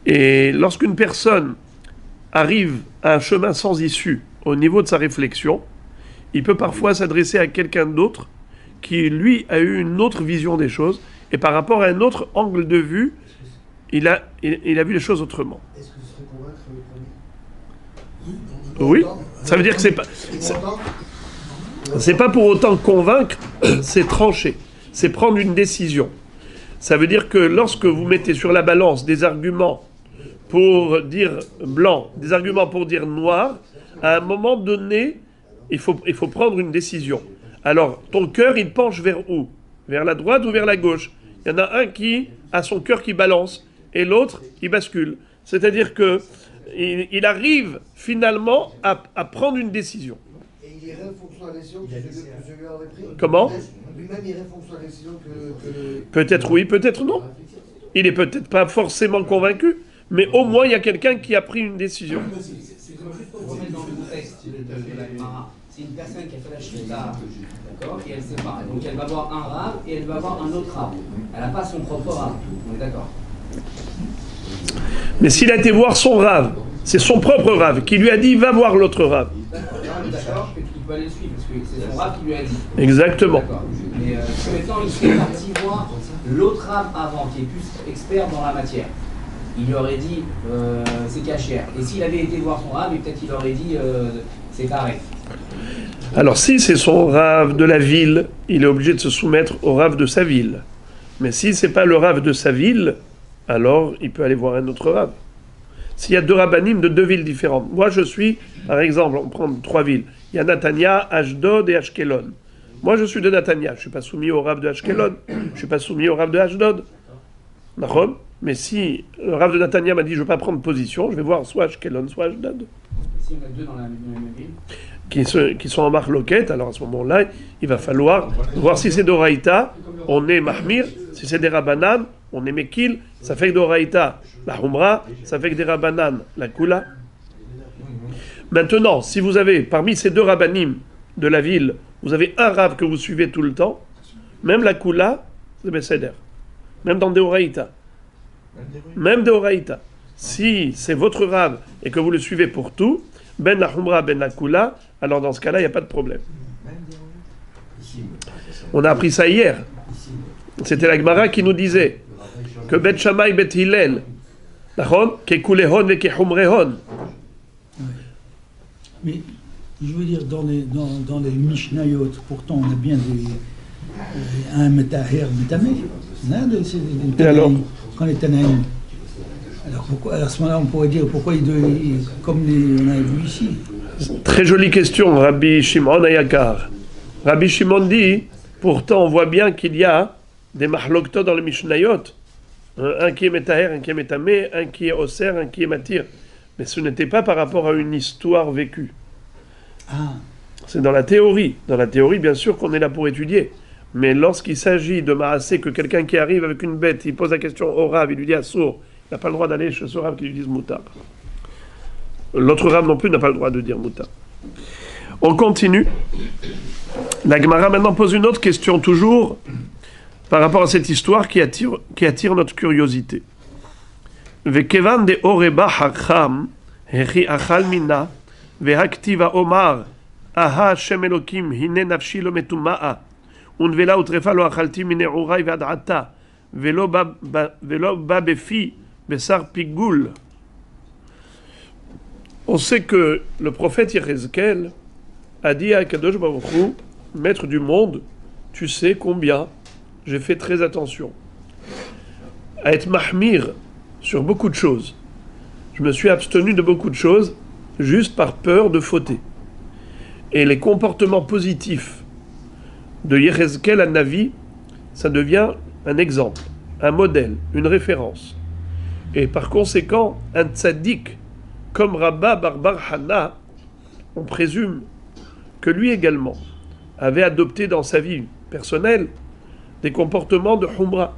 Et lorsqu'une personne arrive à un chemin sans issue, au niveau de sa réflexion, il peut parfois s'adresser à quelqu'un d'autre qui, lui, a eu une autre vision des choses, et par rapport à un autre angle de vue, il a vu les choses autrement. Est-ce que ce serait convaincre le premier? Oui, ça veut dire que c'est pas pour autant convaincre, c'est trancher, c'est prendre une décision. Ça veut dire que lorsque vous mettez sur la balance des arguments pour dire blanc, des arguments pour dire noir, à un moment donné, il faut prendre une décision. Alors, ton cœur, il penche vers où? Vers la droite ou vers la gauche? Il y en a un qui a son cœur qui balance, et l'autre, il bascule. C'est-à-dire que il arrive finalement à prendre une décision. Et il irait en fonction de la décision que celui aurait pris? Comment? Lui-même irait en fonction de la décision que... Peut-être oui, peut-être non. Il est peut-être pas forcément convaincu, mais au moins il y a quelqu'un qui a pris une décision. C'est comme juste pour remettre dans le contexte de la Gemara. C'est une personne qui a fait la shkita, d'accord, et elle sépare. Donc elle va avoir un rave et elle va avoir un autre rave. Elle n'a pas son propre rave. On est d'accord? Mais s'il a été voir son rave, c'est son propre rave qui lui a dit va voir l'autre rave. D'accord, on est d'accord qu'il peut aller le suivre parce que c'est son rave qui lui a dit. Exactement. D'accord. Mais maintenant il serait parti voir l'autre rave avant qui est plus expert dans la matière. Il lui aurait dit c'est cachère. Et s'il avait été voir son rave, peut-être il aurait dit c'est carré. Alors si c'est son rave de la ville, il est obligé de se soumettre au rave de sa ville. Mais si c'est pas le rave de sa ville, alors il peut aller voir un autre rave. S'il y a deux rabbanim de deux villes différentes. Moi je suis, par exemple, on prend 3 villes. Il y a Natania, Ashdod et Ashkelon. Moi je suis de Natania, je ne suis pas soumis au rave de Ashkelon, je ne suis pas soumis au rave de Ashdod. D'accord? Mais si le rave de Natania m'a dit je ne veux pas prendre position, je vais voir soit Ashkelon, soit Ashdod. Si on a deux dans la même ville. Qui sont en marloquette, alors à ce moment-là, il va falloir voir si c'est d'Oraïta, on est Mahmir, si c'est des Rabbanan, on est Mekil, ça fait que d'Oraïta, la Humra, ça fait que des Rabbanan, la Kula. Maintenant, si vous avez, parmi ces 2 Rabbanim de la ville, vous avez un Rav que vous suivez tout le temps, même la Kula, c'est Besséder. Même dans des Oraïta. Même des Oraïta. Si c'est votre Rav et que vous le suivez pour tout, ben la Humra, ben la Kula, alors dans ce cas-là, il n'y a pas de problème. On a appris ça hier. C'était la Gemara qui nous disait que Bet Shammai, Bet Hillel, ke Kulehon et ke Humrehon. Mais je veux dire, dans les Mishnayot, pourtant on a bien un Metaher, Metameh. Et alors? Quand les Tanaïm. Alors pourquoi, à ce moment-là, on pourrait dire pourquoi comme on a vu ici. Très jolie question, Rabbi Shimon Ayakar. Rabbi Shimon dit, pourtant on voit bien qu'il y a des mahloktot dans le Mishnayot. Un qui est Metaher, un qui est Metameh, un qui est Oser, un qui est Matir. Mais ce n'était pas par rapport à une histoire vécue. Ah. C'est dans la théorie. Dans la théorie, bien sûr qu'on est là pour étudier. Mais lorsqu'il s'agit de Maasé, que quelqu'un qui arrive avec une bête, il pose la question au Rav, il lui dit Assour, il n'a pas le droit d'aller chez ce Rav qui lui dise Moutar. L'autre Rav non plus n'a pas le droit de dire Moutar. On continue. La Gemara maintenant pose une autre question, toujours par rapport à cette histoire qui attire notre curiosité. Vekevan de oreba hacham, hechi achal mina, vehaktiva omar, aha Hashem Elokim, hine nafshi lo metuma'a, unvela utrefa lo achalti mine urai vad'ata, velo ba befi, besar pigul. On sait que le prophète Yechezkel a dit à Kadosh Baruch Hu, maître du monde, tu sais combien j'ai fait très attention à être mahmir sur beaucoup de choses. Je me suis abstenu de beaucoup de choses juste par peur de fauter. Et les comportements positifs de Yechezkel à Navi, ça devient un exemple, un modèle, une référence. Et par conséquent, un tzaddik comme Rabba Bar Hana, on présume que lui également avait adopté dans sa vie personnelle des comportements de Humra,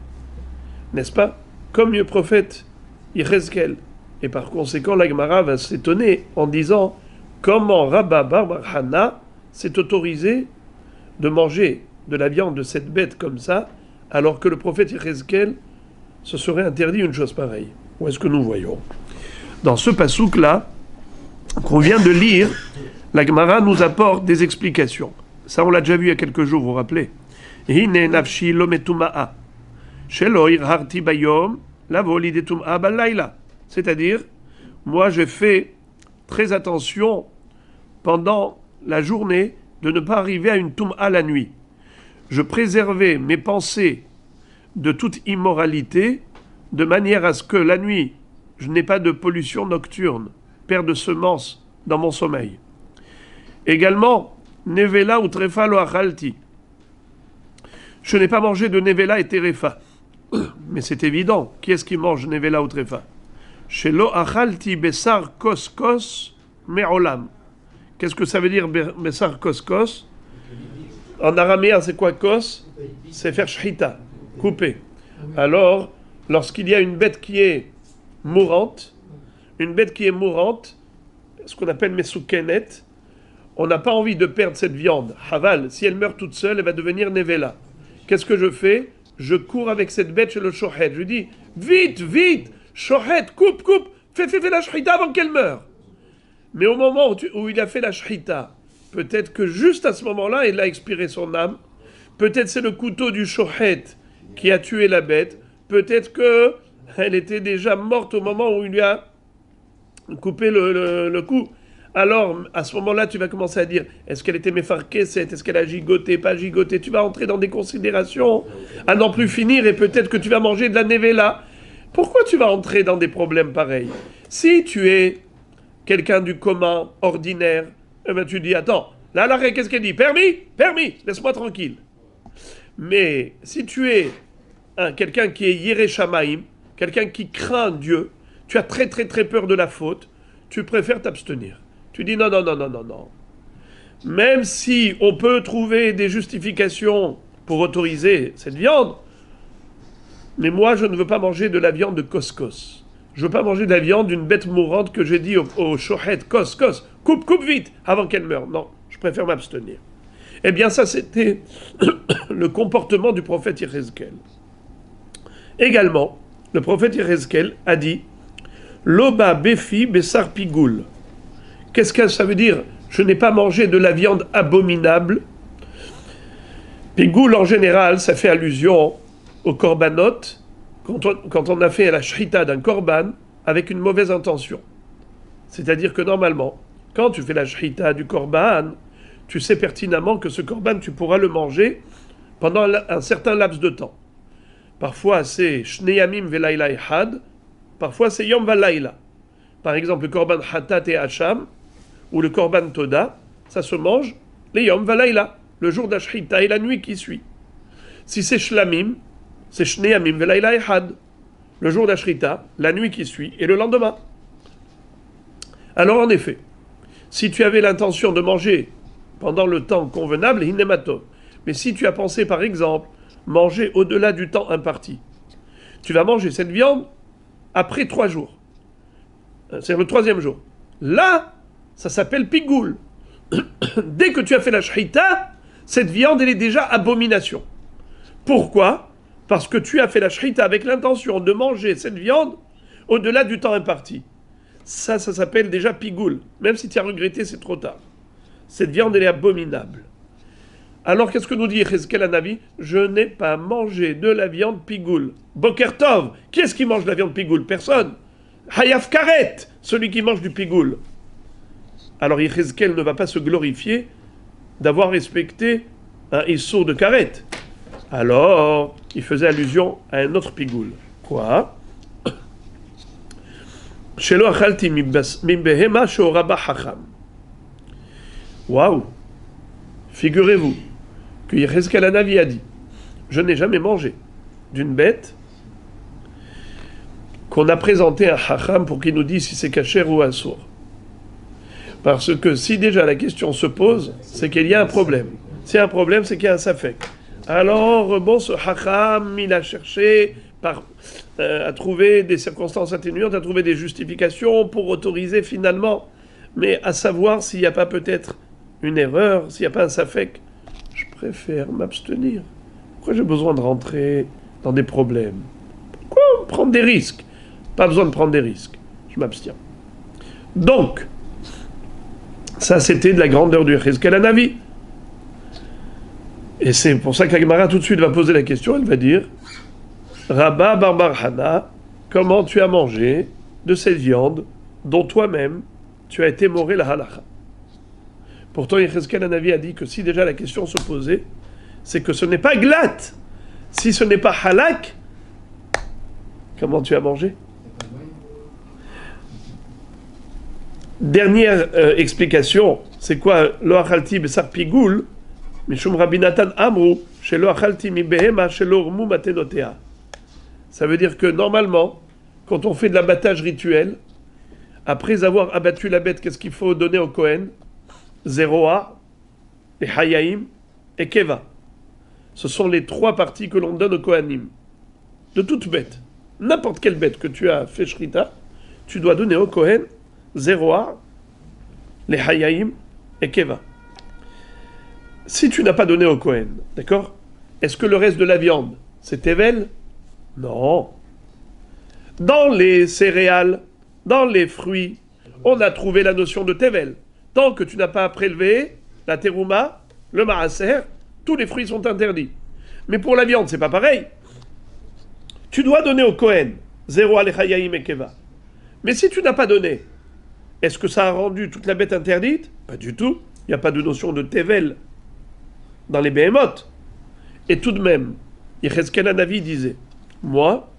n'est-ce pas? Comme le prophète Yechezkel. Et par conséquent, la Gemara va s'étonner en disant comment Rabba Bar Hana s'est autorisé de manger de la viande de cette bête comme ça, alors que le prophète Yechezkel se serait interdit une chose pareille. Où est-ce que nous voyons? Dans ce pasouk-là, qu'on vient de lire, La Gemara nous apporte des explications. Ça, on l'a déjà vu il y a quelques jours, vous vous rappelez. Hine nafshi lo metuma'a. Shelo irharti bayom, lavo lidetum'a balayla. C'est-à-dire, moi, je fais très attention pendant la journée de ne pas arriver à une tum'a la nuit. Je préservais mes pensées de toute immoralité de manière à ce que la nuit, je n'ai pas de pollution nocturne, perte de semences dans mon sommeil. Également, nevela ou trefa lo achalti. Je n'ai pas mangé de nevela et terefa. Mais c'est évident. Qui est-ce qui mange nevela ou trefa? Chez lo achalti besar koskos me'olam. Qu'est-ce que ça veut dire besar koskos? En araméen, c'est quoi kos? C'est faire shchita, couper. Alors, lorsqu'il y a une bête qui est mourante, ce qu'on appelle mesoukenet, on n'a pas envie de perdre cette viande. Haval, si elle meurt toute seule, elle va devenir nevela. Qu'est-ce que je fais? Je cours avec cette bête chez le shohet. Je lui dis, vite, vite, shohet, coupe, fais la shchita avant qu'elle meure. Mais au moment où il a fait la shchita, peut-être que juste à ce moment-là, il a expiré son âme. Peut-être c'est le couteau du shohet qui a tué la bête. Peut-être qu'elle était déjà morte au moment où il lui a coupé le cou. Alors, à ce moment-là, tu vas commencer à dire, est-ce qu'elle était méfarkesset, est-ce qu'elle a gigoté, pas gigoté? Tu vas entrer dans des considérations à n'en plus finir et peut-être que tu vas manger de la nevela. Pourquoi tu vas entrer dans des problèmes pareils? Si tu es quelqu'un du commun, ordinaire, eh ben tu dis, attends, là, l'arrêt, qu'est-ce qu'elle dit? Permis, laisse-moi tranquille. Mais si tu es quelqu'un qui est yiré shamaim, quelqu'un qui craint Dieu, tu as très très très peur de la faute, tu préfères t'abstenir. Tu dis non. Même si on peut trouver des justifications pour autoriser cette viande, mais moi je ne veux pas manger de la viande de couscous. Je ne veux pas manger de la viande d'une bête mourante que j'ai dit au shohet, couscous, coupe vite avant qu'elle meure. Non, je préfère m'abstenir. Eh bien ça c'était le comportement du prophète Yézéchiel. Également, le prophète Yézéchiel a dit Loba befi besar pigoul. Qu'est-ce que ça veut dire? Je n'ai pas mangé de la viande abominable. Pigoul, en général, ça fait allusion au korbanot, quand on a fait la shrita d'un korban avec une mauvaise intention. C'est-à-dire que normalement, quand tu fais la shrita du korban, tu sais pertinemment que ce korban, tu pourras le manger pendant un certain laps de temps. Parfois, c'est shneyamim velayla ehad, parfois, c'est yom valayla. Par exemple, le korban hatat et hacham, ou le korban toda, ça se mange les yom valayla, le jour d'ashrita et la nuit qui suit. Si c'est shlamim, c'est shneyamim velayla ehad, le jour d'ashrita, la nuit qui suit et le lendemain. Alors en effet, si tu avais l'intention de manger pendant le temps convenable, hinemato, mais si tu as pensé par exemple manger au-delà du temps imparti, tu vas manger cette viande après 3 jours. C'est le 3e jour. Là, ça s'appelle pigoul. Dès que tu as fait la shrita, cette viande, elle est déjà abomination. Pourquoi? Parce que tu as fait la shrita avec l'intention de manger cette viande au-delà du temps imparti. Ça s'appelle déjà pigoul. Même si tu as regretté, c'est trop tard. Cette viande, elle est abominable. Alors, qu'est-ce que nous dit Yézéchiel Hanavi? Je n'ai pas mangé de la viande pigoul. Boker Tov, qui est-ce qui mange de la viande pigoul? Personne. Hayaf Karet, celui qui mange du pigoul. Alors, Yézéchiel ne va pas se glorifier d'avoir respecté un issour de Karet. Alors, il faisait allusion à un autre pigoul. Quoi? Shelo achalti mimbehema sheoraba hacham. Waouh! Figurez-vous que Yézéchiel Hanavi a dit je n'ai jamais mangé d'une bête qu'on a présenté à Hacham pour qu'il nous dise si c'est kasher ou assour. Parce que si déjà la question se pose, c'est qu'il y a un problème. S'il y a un problème, c'est qu'il y a un safek. Alors, bon, ce Hacham, il a cherché à trouver des circonstances atténuantes, à trouver des justifications pour autoriser finalement, mais à savoir s'il n'y a pas peut-être une erreur, s'il n'y a pas un safek, je préfère m'abstenir. Pourquoi j'ai besoin de rentrer dans des problèmes? Pourquoi prendre des risques? Pas besoin de prendre des risques. Je m'abstiens. Donc, Ça, c'était de la grandeur du Yechezkel Hanavi. Et c'est pour ça que la Gemara tout de suite va poser la question, elle va dire Rabba Bar Hana, comment tu as mangé de cette viande dont toi-même tu as été moré la halacha? Pourtant, Yechezkel Hanavi a dit que si déjà la question se posait, c'est que ce n'est pas glatt. Si ce n'est pas halak, comment tu as mangé? Dernière explication, c'est quoi? Lo achalti besar pigoul, mishum Rabbi Natan amru, chez lo achalti mi behema, chez lo ormu matenotea. Ça veut dire que normalement, quand on fait de l'abattage rituel, après avoir abattu la bête, qu'est-ce qu'il faut donner au Kohen? Zeroa, et Hayaim, et Keva. Ce sont les trois parties que l'on donne au Kohanim. De toute bête. N'importe quelle bête que tu as fait shrita, tu dois donner au Kohen Zeroa, les Hayaim, et Keva. Si tu n'as pas donné au Kohen, d'accord? Est-ce que le reste de la viande, c'est Tevel? Non. Dans les céréales, dans les fruits, on a trouvé la notion de Tevel. Tant que tu n'as pas prélevé la terouma, le maaser, tous les fruits sont interdits. Mais pour la viande, c'est pas pareil. Tu dois donner au Kohen, zéro alechayaim et keva. Mais si tu n'as pas donné, est-ce que ça a rendu toute la bête interdite? Pas du tout. Il n'y a pas de notion de tevel dans les behemoths. Et tout de même, Yechezkel Hanavi disait, moi,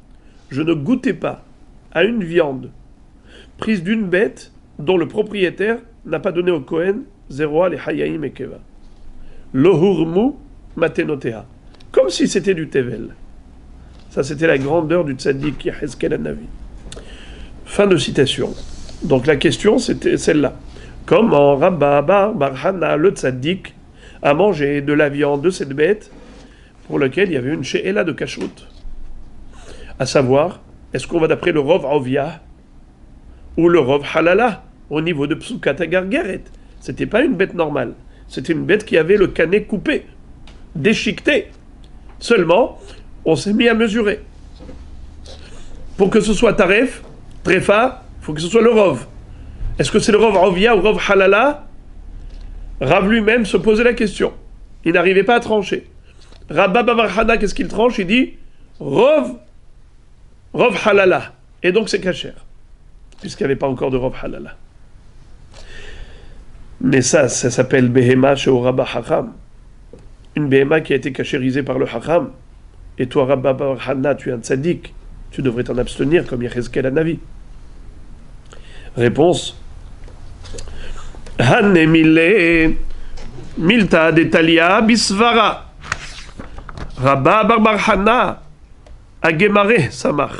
je ne goûtais pas à une viande prise d'une bête dont le propriétaire n'a pas donné au Kohen zéro les hayaim et keva. Lohurmu matenotea. Comme si c'était du tevel. Ça, c'était la grandeur du tzaddik Yechezkel Hanavi. Fin de citation. Donc la question, c'était celle-là. Comment Rabba Bar Hana, le tzaddik, a mangé de la viande de cette bête pour laquelle il y avait une she'ela de kashrut? À savoir, est-ce qu'on va d'après le Rov Ovia ou le Rov Halala au niveau de Psukat Agargeret? C'était pas une bête normale. C'était une bête qui avait le canet coupé, déchiqueté. Seulement, on s'est mis à mesurer. Pour que ce soit taref, trefa, il faut que ce soit le Rov. Est-ce que c'est le Rov Ovia ou Rov Halala? Rav lui-même se posait la question. Il n'arrivait pas à trancher. Rabba Bar Hana, qu'est-ce qu'il tranche? Il dit Rov Halala. Et donc c'est kasher. Puisqu'il n'y avait pas encore de Rov Halala. Mais ça s'appelle Behema chez Rabba Hacham. Une Behema qui a été kashérisée par le Hacham. Et toi, Rabba Bar Hana, tu es un tzaddik. Tu devrais t'en abstenir comme Yechezkel Hanavi. Réponse. Hanemile Milta Detalia Bisvara. Rabba Bar Hana Agemare Samach.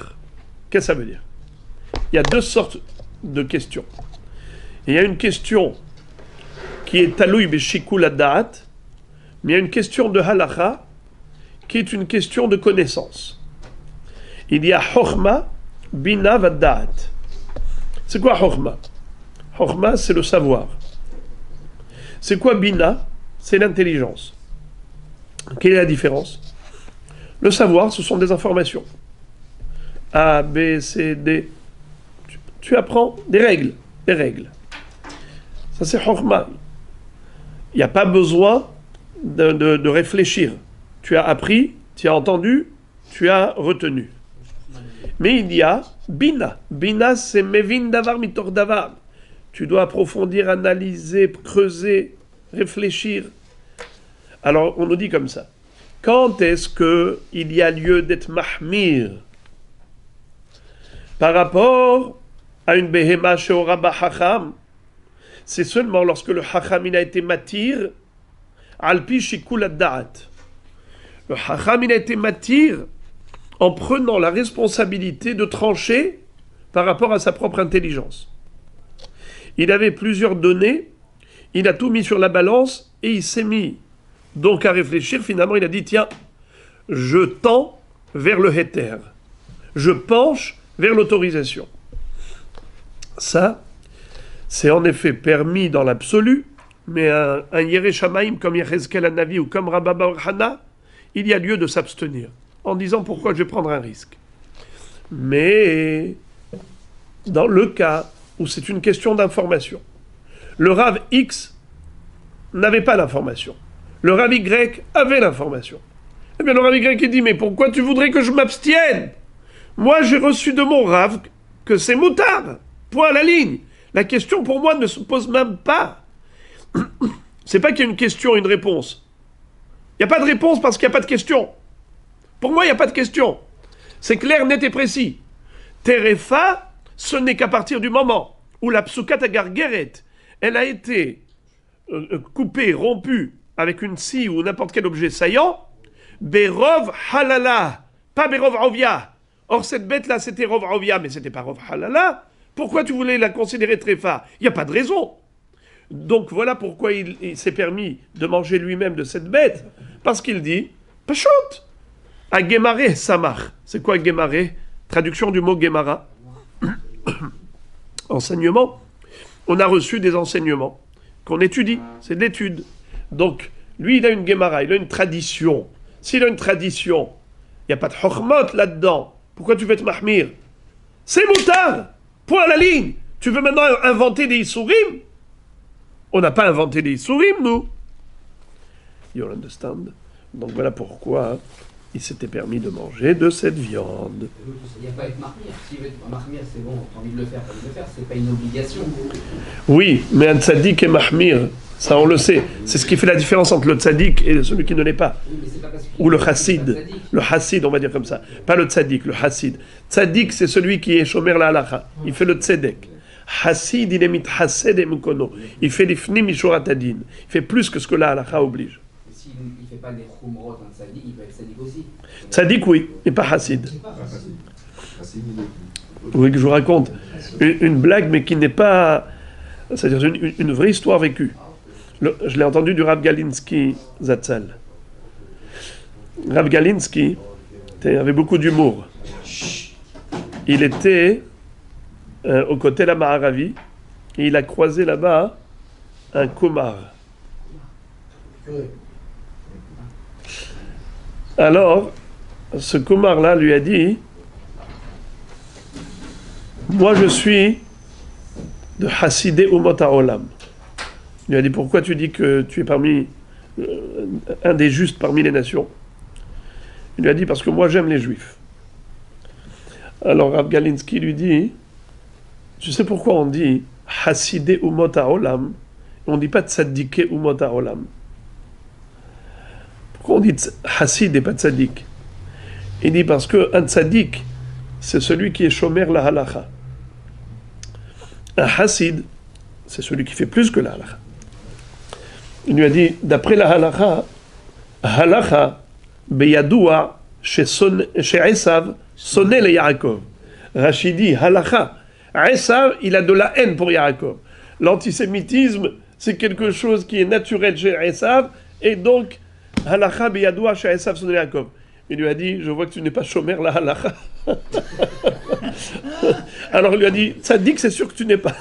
Qu'est-ce que ça veut dire? Il y a deux sortes de questions. Il y a une question qui est taloui beshikul hadat, mais il y a une question de halacha qui est une question de connaissance. Il y a chokhma, bina vaddaat. C'est quoi chokhma? Chokhma, c'est le savoir. C'est quoi bina? C'est l'intelligence. Quelle est la différence? Le savoir, ce sont des informations. A, B, C, D. Tu apprends des règles. Des règles. Ça, c'est chokhma. Il n'y a pas besoin de réfléchir. Tu as appris, tu as entendu, tu as retenu. Mais il y a bina. Bina, c'est mevin davar mitor davar. Tu dois approfondir, analyser, creuser, réfléchir. Alors, on nous dit comme ça. Quand est-ce qu'il y a lieu d'être mahmir par rapport à une behema chez Rabba Hacham? C'est seulement lorsque le Hacham il a été matir alpi shikul ad-da'at. Le Hacham il a été matir en prenant la responsabilité de trancher par rapport à sa propre intelligence. Il avait plusieurs données, il a tout mis sur la balance et il s'est mis donc à réfléchir. Finalement, il a dit tiens, je tends vers le héter, je penche vers l'autorisation. Ça, c'est en effet permis dans l'absolu, mais un Yerei Shamaim comme Yechezkel Hanavi ou comme Rabba Bar Hana, il y a lieu de s'abstenir en disant pourquoi je vais prendre un risque. Mais dans le cas où c'est une question d'information, Le Rav X n'avait pas l'information. Le Rav Y avait l'information. Eh bien, le Rav Y dit, mais pourquoi tu voudrais que je m'abstienne? Moi, j'ai reçu de mon Rav que c'est moutard. Point à la ligne. La question, pour moi, ne se pose même pas. C'est pas qu'il y a une question et une réponse. Il n'y a pas de réponse parce qu'il n'y a pas de question. Pour moi, il n'y a pas de question. C'est clair, net et précis. Terefa, ce n'est qu'à partir du moment où la psukat agargeret, elle a été coupée, rompue, avec une scie ou n'importe quel objet saillant, berov halala, pas berov ovia. Or, cette bête-là, c'était rov ovia, mais c'était pas rov halala. Pourquoi tu voulais la considérer tréfa? Il n'y a pas de raison. Donc, voilà pourquoi il s'est permis de manger lui-même de cette bête. Parce qu'il dit, pachot, à Gemare samar. C'est quoi Gemare? Traduction du mot Gemara. Enseignement. On a reçu des enseignements qu'on étudie. C'est de l'étude. Donc, lui, il a une Gemara, il a une tradition. S'il a une tradition, il n'y a pas de chokhmot là-dedans. Pourquoi tu veux te mahmir? C'est moutard. Point à la ligne. Tu veux maintenant inventer des Issourim? On n'a pas inventé des Issourim, nous. You understand? Donc voilà pourquoi il s'était permis de manger de cette viande. Il n'y a pas à être marmire. S'il veut être marmire, c'est bon, t'as envie de le faire, t'as envie de le faire, c'est pas une obligation. Oui, mais un tzaddik et mahmir, ça on le sait. C'est ce qui fait la différence entre le tzaddik et celui qui ne l'est pas. Oui, mais c'est pas parce Ou le chassid. Le chassid, on va dire comme ça. Pas le tzaddik, le chassid. Tzaddik, c'est celui qui est shomer la halacha. Il fait le tzedek. Chassid, il est mitchased et mukono. Il fait l'ifnim mishoratadin. Il fait plus que ce que la halacha oblige. S'il ne fait pas des khumrot en tzaddik, il peut être tzaddik aussi. Tzaddik, oui, mais pas chassid. Oui, que je vous raconte une blague, mais qui n'est pas... C'est-à-dire une vraie histoire vécue. Je l'ai entendu du Rav Galinsky Zatzal. Rav Galinsky avait beaucoup d'humour. Il était au côté de la Maharavi et il a croisé là-bas un Kumar. Alors, ce Kumar-là lui a dit, moi je suis de Hassidé Umot HaOlam. Il lui a dit, pourquoi tu dis que tu es parmi un des justes parmi les nations? Il lui a dit, parce que moi j'aime les juifs. Alors Rav Galinsky lui dit, tu sais pourquoi on dit Hassidé Umot HaOlam, on ne dit pas Tzaddiké Umot HaOlam? Pourquoi on dit Hassid et pas Tzaddik? Il dit parce qu'un Tzaddik, c'est celui qui est shomer la halacha. Un Hassid, c'est celui qui fait plus que la halacha. Il lui a dit, d'après la halacha, halacha beyadoua chez Esav sonne le Yaakov. Rachid dit, halacha, Esav, il a de la haine pour Yaakov. L'antisémitisme, c'est quelque chose qui est naturel chez Esav, et donc, halacha beyadoua chez Esav sonne le Yaakov. Il lui a dit, je vois que tu n'es pas shomer la halacha. Alors il lui a dit, tzaddik, c'est sûr que tu n'es pas.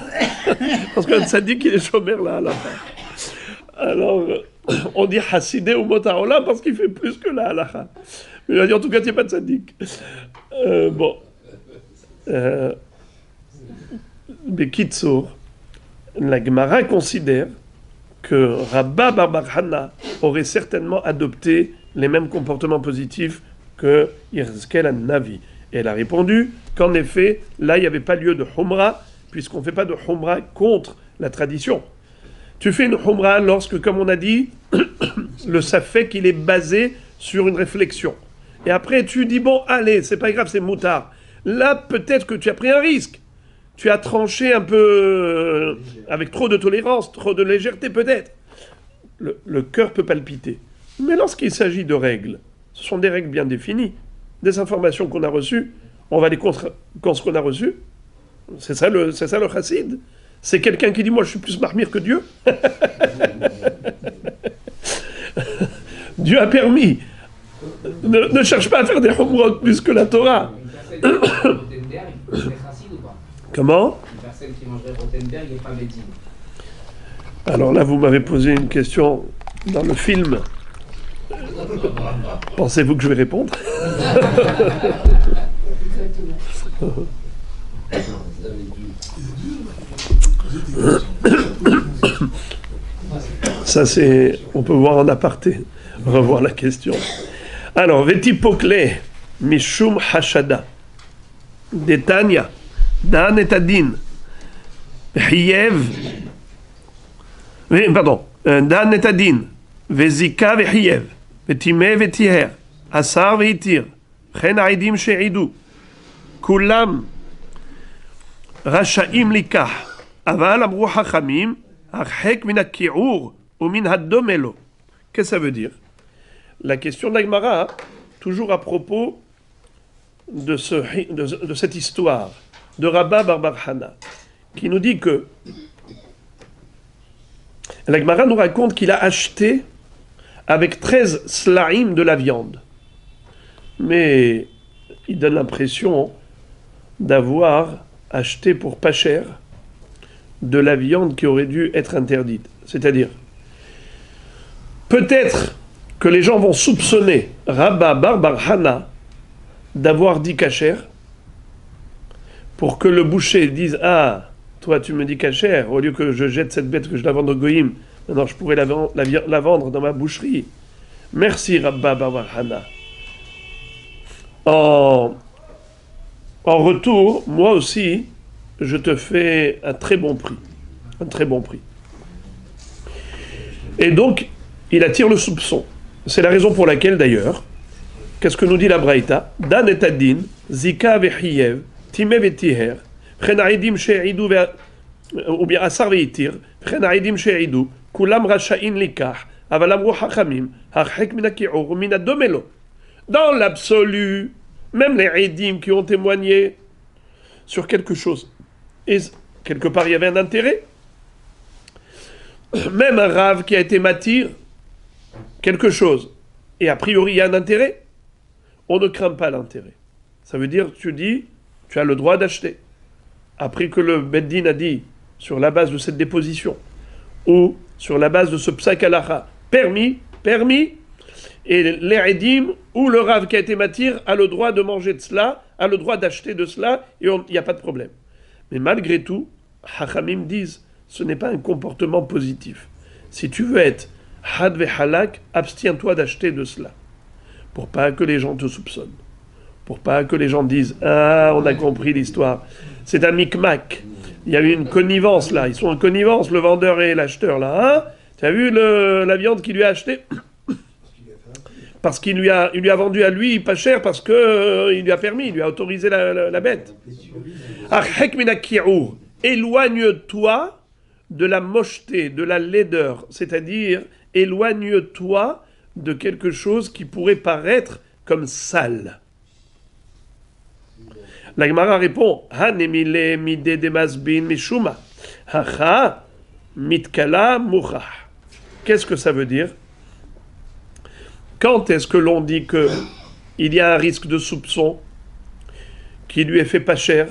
Parce qu'un tzaddik, il est shomer la halacha. Alors, on dit Hassidé ou Mot HaOlam parce qu'il fait plus que la halacha. Il lui a dit, en tout cas, tu n'es pas tzaddik. Bon. Mais Kitsour, la Gemara considère que Rabba Bar Hana aurait certainement adopté les mêmes comportements positifs que Yechezkel an-Navi. Et elle a répondu qu'en effet, là, il n'y avait pas lieu de Humra, puisqu'on ne fait pas de Humra contre la tradition. Tu fais une Humra lorsque, comme on a dit, le safek, il est basé sur une réflexion. Et après, tu dis, bon, allez, c'est pas grave, c'est moutard. Là, peut-être que tu as pris un risque. Tu as tranché un peu avec trop de tolérance, trop de légèreté, peut-être. Le cœur peut palpiter. Mais lorsqu'il s'agit de règles, ce sont des règles bien définies, des informations qu'on a reçues, on va les contre ce qu'on a reçu. C'est ça le chassid. C'est quelqu'un qui dit, moi je suis plus marmire que Dieu. Dieu a permis. Ne cherche pas à faire des humrot plus que la Torah. Comment? Une personne qui mangerait Rothenberg n'est pas médine. Alors là, vous m'avez posé une question dans le film. Pensez-vous que je vais répondre? Exactement. Ça, c'est... On peut voir en aparté, revoir la question. Alors, Vetipokle, Mishum Hashada, Detania, Dan et Adin, Hiyev, pardon, Dan et Adin, Vezika Vehiyev, Vetime Vetiher, Asar Veitir, Chen Aidim Sheidou, Kulam, Rashaim Likah, Aval Amru Hachamim, Archek Min HaKi'ur, ou Min Hadomelo. Qu'est-ce que ça veut dire? La question de la Gemara, toujours à propos de cette histoire de Rabba Bar Hana, qui nous dit que la Gemara nous raconte qu'il a acheté avec 13 slaim de la viande. Mais il donne l'impression d'avoir acheté pour pas cher de la viande qui aurait dû être interdite. C'est-à-dire, peut-être que les gens vont soupçonner Rabba Bar Hana d'avoir dit kasher pour que le boucher dise « Ah, toi tu me dis kasher, au lieu que je jette cette bête que je la vende au goïm, maintenant je pourrais la vendre dans ma boucherie. Merci Rabba Bar Hana. En retour, moi aussi, je te fais un très bon prix. Un très bon prix. » Et donc, il attire le soupçon. C'est la raison pour laquelle, d'ailleurs, qu'est-ce que nous dit la Braïta? Dan et Adin, Zika vehiyev, Time vetiher, Chenaïdim she'idou, ou bien Asar veitir, Chenaïdim she'idou, Kulam rasha'in likah, Avalamru hachamim, Hachek min haki'ur, min hadomelo. Dans l'absolu, même les Eidim qui ont témoigné sur quelque chose, et quelque part il y avait un intérêt, même un rave qui a été matir, quelque chose, et a priori il y a un intérêt, on ne craint pas l'intérêt. Ça veut dire, tu dis, tu as le droit d'acheter. Après que le Beddin a dit, sur la base de cette déposition, ou sur la base de ce psak halacha, permis, et l'Eredim, ou le rave qui a été matir, a le droit de manger de cela, a le droit d'acheter de cela, et il n'y a pas de problème. Mais malgré tout, Hachamim disent, ce n'est pas un comportement positif. Si tu veux être had ve halak, abstiens-toi d'acheter de cela. Pour pas que les gens te soupçonnent. Pour pas que les gens disent « Ah, on a compris l'histoire. C'est un micmac. Il y a eu une connivence là. Ils sont en connivence, le vendeur et l'acheteur là. Hein, tu as vu la viande qu'il lui a achetée parce qu'il lui a vendu à lui pas cher parce que il lui a permis, il lui a autorisé la bête. Archek min haki'ur. Éloigne-toi de la mocheté, de la laideur, c'est-à-dire éloigne-toi de quelque chose qui pourrait paraître comme sale. La Gemara répond Hanemile mide de masbin mishuma hacha mitkala mucha. Qu'est-ce que ça veut dire? Quand est-ce que l'on dit que il y a un risque de soupçon qui lui est fait pas cher?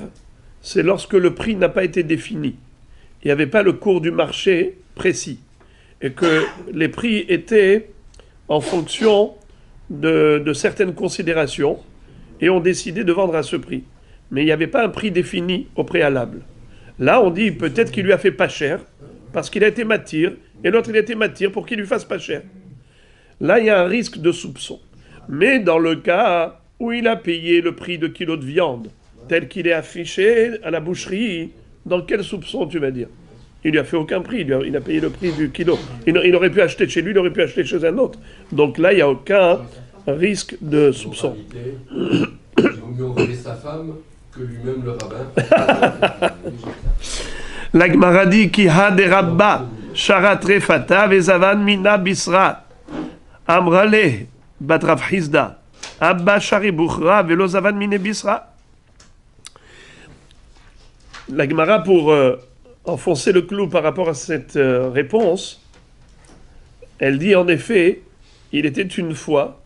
C'est lorsque le prix n'a pas été défini. Il n'y avait pas le cours du marché précis. Et que les prix étaient en fonction de certaines considérations et ont décidé de vendre à ce prix. Mais il n'y avait pas un prix défini au préalable. Là, on dit peut-être qu'il lui a fait pas cher parce qu'il a été matir et l'autre il a été matir pour qu'il lui fasse pas cher. Là, il y a un risque de soupçon. Mais dans le cas où il a payé le prix de kilo de viande tel qu'il est affiché à la boucherie, dans quel soupçon tu vas dire? Il lui a fait aucun prix, il a payé le prix du kilo. Il aurait pu acheter chez lui, il aurait pu acheter chez un autre. Donc là, il n'y a aucun risque de soupçon. Il vaut mieux envoyer sa femme que lui-même le rabbin. La Gemara dit ki ha de rabba sharat refata vezavan mina bisra amrale bat Rav Hizda abba shari bukhra velo zavan mine bisra. La Gemara, pour enfoncer le clou par rapport à cette réponse, elle dit en effet, il était une fois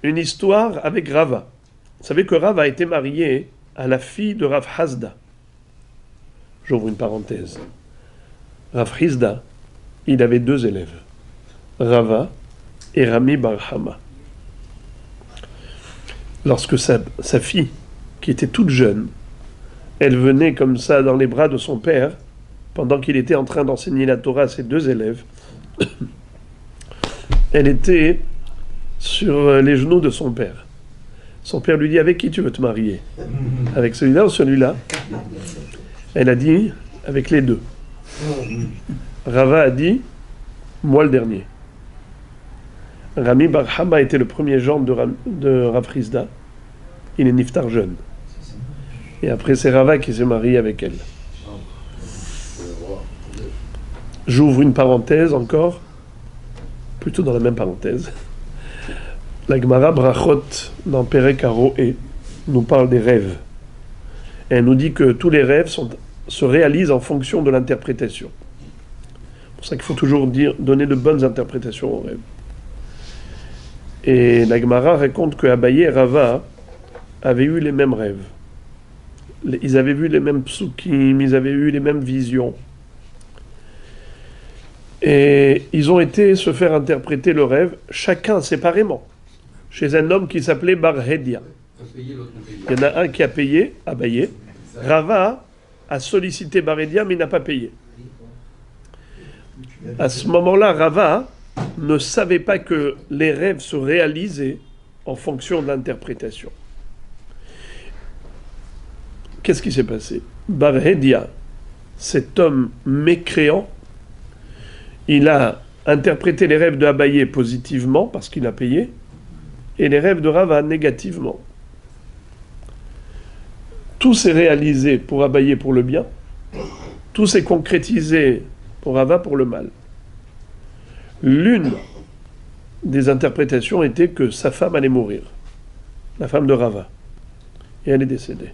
une histoire avec Rava. Vous savez que Rav a été marié à la fille de Rav Hasda. J'ouvre une parenthèse. Rav Hizda, il avait 2 élèves, Rava et Rami Bar Hama. Lorsque sa fille, qui était toute jeune, elle venait comme ça dans les bras de son père, pendant qu'il était en train d'enseigner la Torah à ses 2 élèves, elle était sur les genoux de son père. Son père lui dit, avec qui tu veux te marier? Avec celui-là ou celui-là? Elle a dit, avec les deux. Rava a dit, moi le dernier. Rami Bar Hama était le premier gendre de Rav Hizda. Il est niftar jeune. Et après, c'est Rava qui s'est marié avec elle. J'ouvre une parenthèse encore, plutôt dans la même parenthèse. La Gemara Brachot dans Perek Haroé nous parle des rêves. Et elle nous dit que tous les rêves se réalisent en fonction de l'interprétation. C'est pour ça qu'il faut toujours donner de bonnes interprétations aux rêves. Et la Gemara raconte que Abaye et Rava avaient eu les mêmes rêves. Ils avaient vu les mêmes psukim, ils avaient eu les mêmes visions. Et ils ont été se faire interpréter le rêve, chacun séparément, chez un homme qui s'appelait Bar Hedia. Il y en a un qui a payé, Abaye. Rava a sollicité Bar Hedia, mais il n'a pas payé. À ce moment-là, Rava ne savait pas que les rêves se réalisaient en fonction de l'interprétation. Qu'est-ce qui s'est passé? Bar Hedia, cet homme mécréant, il a interprété les rêves de Abaye positivement, parce qu'il a payé, et les rêves de Rava négativement. Tout s'est réalisé pour Abaye pour le bien, tout s'est concrétisé pour Rava pour le mal. L'une des interprétations était que sa femme allait mourir, la femme de Rava, et elle est décédée.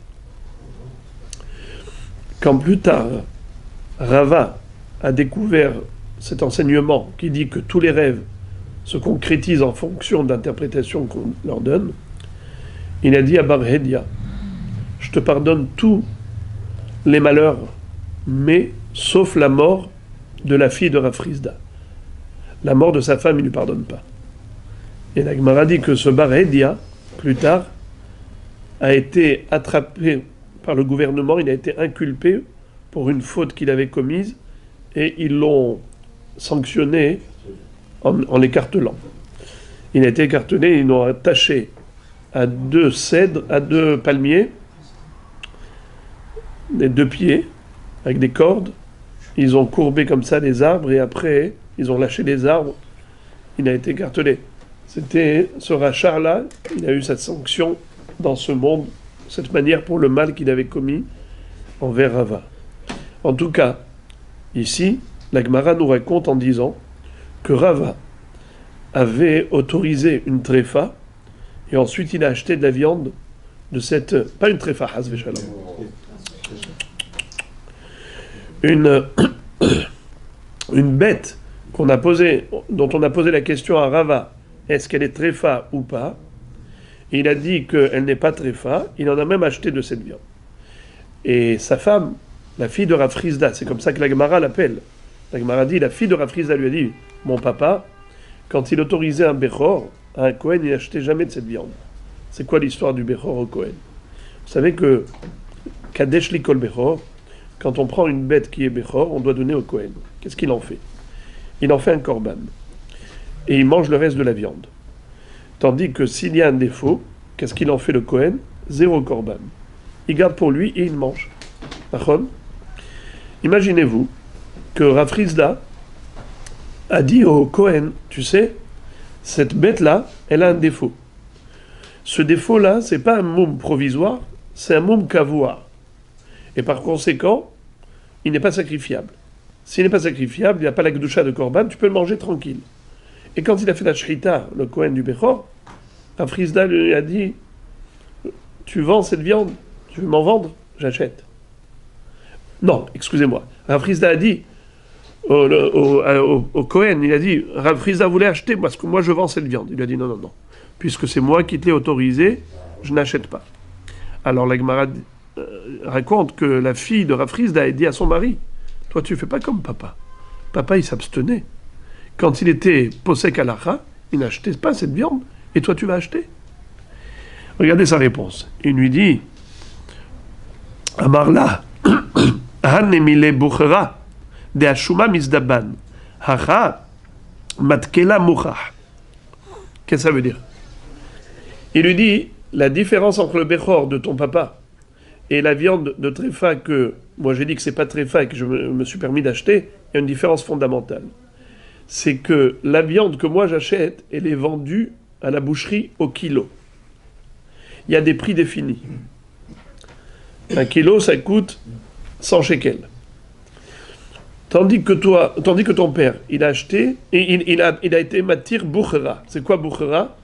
Quand plus tard, Rava a découvert cet enseignement qui dit que tous les rêves se concrétisent en fonction de l'interprétation qu'on leur donne, il a dit à Bar Hedia, je te pardonne tous les malheurs, mais sauf la mort de la fille de Rav Hizda. La mort de sa femme, il ne lui pardonne pas. Et la Gemara dit que ce Bar Hedia, plus tard, a été attrapé par le gouvernement, il a été inculpé pour une faute qu'il avait commise, et ils l'ont sanctionné en l'écartelant. Il a été écartelé, ils l'ont attaché à deux cèdres, à deux palmiers, des deux pieds, avec des cordes. Ils ont courbé comme ça les arbres, et après, ils ont lâché les arbres. Il a été écartelé. C'était ce rachar-là, il a eu cette sanction dans ce monde, cette manière pour le mal qu'il avait commis envers Rava. En tout cas, ici, la Gemara nous raconte en disant que Rava avait autorisé une tréfa et ensuite il a acheté de la viande de cette... Pas une tréfa, hasve shalom. Une bête dont on a posé la question à Rava, est-ce qu'elle est tréfa ou pas? Et il a dit qu'elle n'est pas tréfa, il en a même acheté de cette viande. Et sa femme, la fille de Rav Hizda, c'est comme ça que la Gemara l'appelle. La Gemara dit, la fille de Rav Hizda lui a dit, mon papa, quand il autorisait un Bechor, à un Kohen, il n'achetait jamais de cette viande. C'est quoi l'histoire du Bechor au Kohen? Vous savez que, Kadesh Likol Bechor, quand on prend une bête qui est Bechor, on doit donner au Kohen. Qu'est-ce qu'il en fait? Il en fait un korban. Et il mange le reste de la viande. Tandis que s'il y a un défaut, qu'est-ce qu'il en fait le Kohen? 0 korban. Il garde pour lui et il mange. D'accord? Imaginez-vous que Rav Hizda a dit au Kohen, tu sais, cette bête-là, elle a un défaut. Ce défaut-là, c'est pas un moum provisoire, c'est un moum kavouar. Et par conséquent, il n'est pas sacrifiable. S'il n'est pas sacrifiable, il n'y a pas la gdusha de korban, tu peux le manger tranquille. Et quand il a fait la shrita, le Kohen du Bechor, Rav Hizda lui a dit, tu vends cette viande, tu veux m'en vendre? J'achète. Non, excusez-moi. Rav Hizda a dit au Kohen, il a dit, Rav Hizda voulait acheter parce que moi je vends cette viande. Il a dit non, puisque c'est moi qui te l'ai autorisé, je n'achète pas. Alors la Gemara raconte que la fille de Rav Hizda a dit à son mari, toi tu fais pas comme papa. Papa il s'abstenait. Quand il était posek halacha, il n'achetait pas cette viande, et toi tu vas acheter. Regardez sa réponse. Il lui dit, Amarla, Hanemile Bukhara, de Ashuma Mizdaban, Hacha, Matkela Muchach, Qu'est-ce que ça veut dire? Il lui dit, la différence entre le Bechor de ton papa et la viande de tréfa que, moi j'ai dit que c'est pas tréfa et que je me suis permis d'acheter, il y a une différence fondamentale. C'est que la viande que moi j'achète, elle est vendue à la boucherie au kilo. Il y a des prix définis. Un kilo, ça coûte 100 shekels. Tandis que ton père, il a acheté, et il a été matir Bouchera. C'est quoi Bouchera?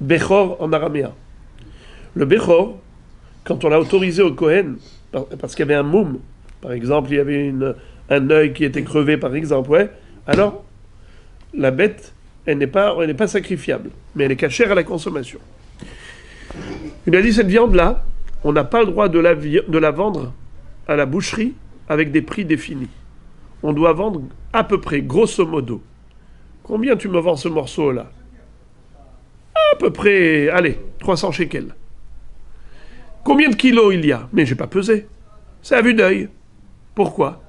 Bechor en araméen. Le Bechor, quand on l'a autorisé au Kohen, parce qu'il y avait un moum, par exemple, il y avait un œil qui était crevé, par exemple, ouais, alors la bête, elle n'est pas sacrifiable, mais elle est cachère à la consommation. Il a dit, cette viande-là, on n'a pas le droit de la vendre à la boucherie avec des prix définis. On doit vendre à peu près, grosso modo. Combien tu me vends ce morceau-là? À peu près, allez, 300 shekels. Combien de kilos il y a? Mais j'ai pas pesé. C'est à vue d'œil. Pourquoi?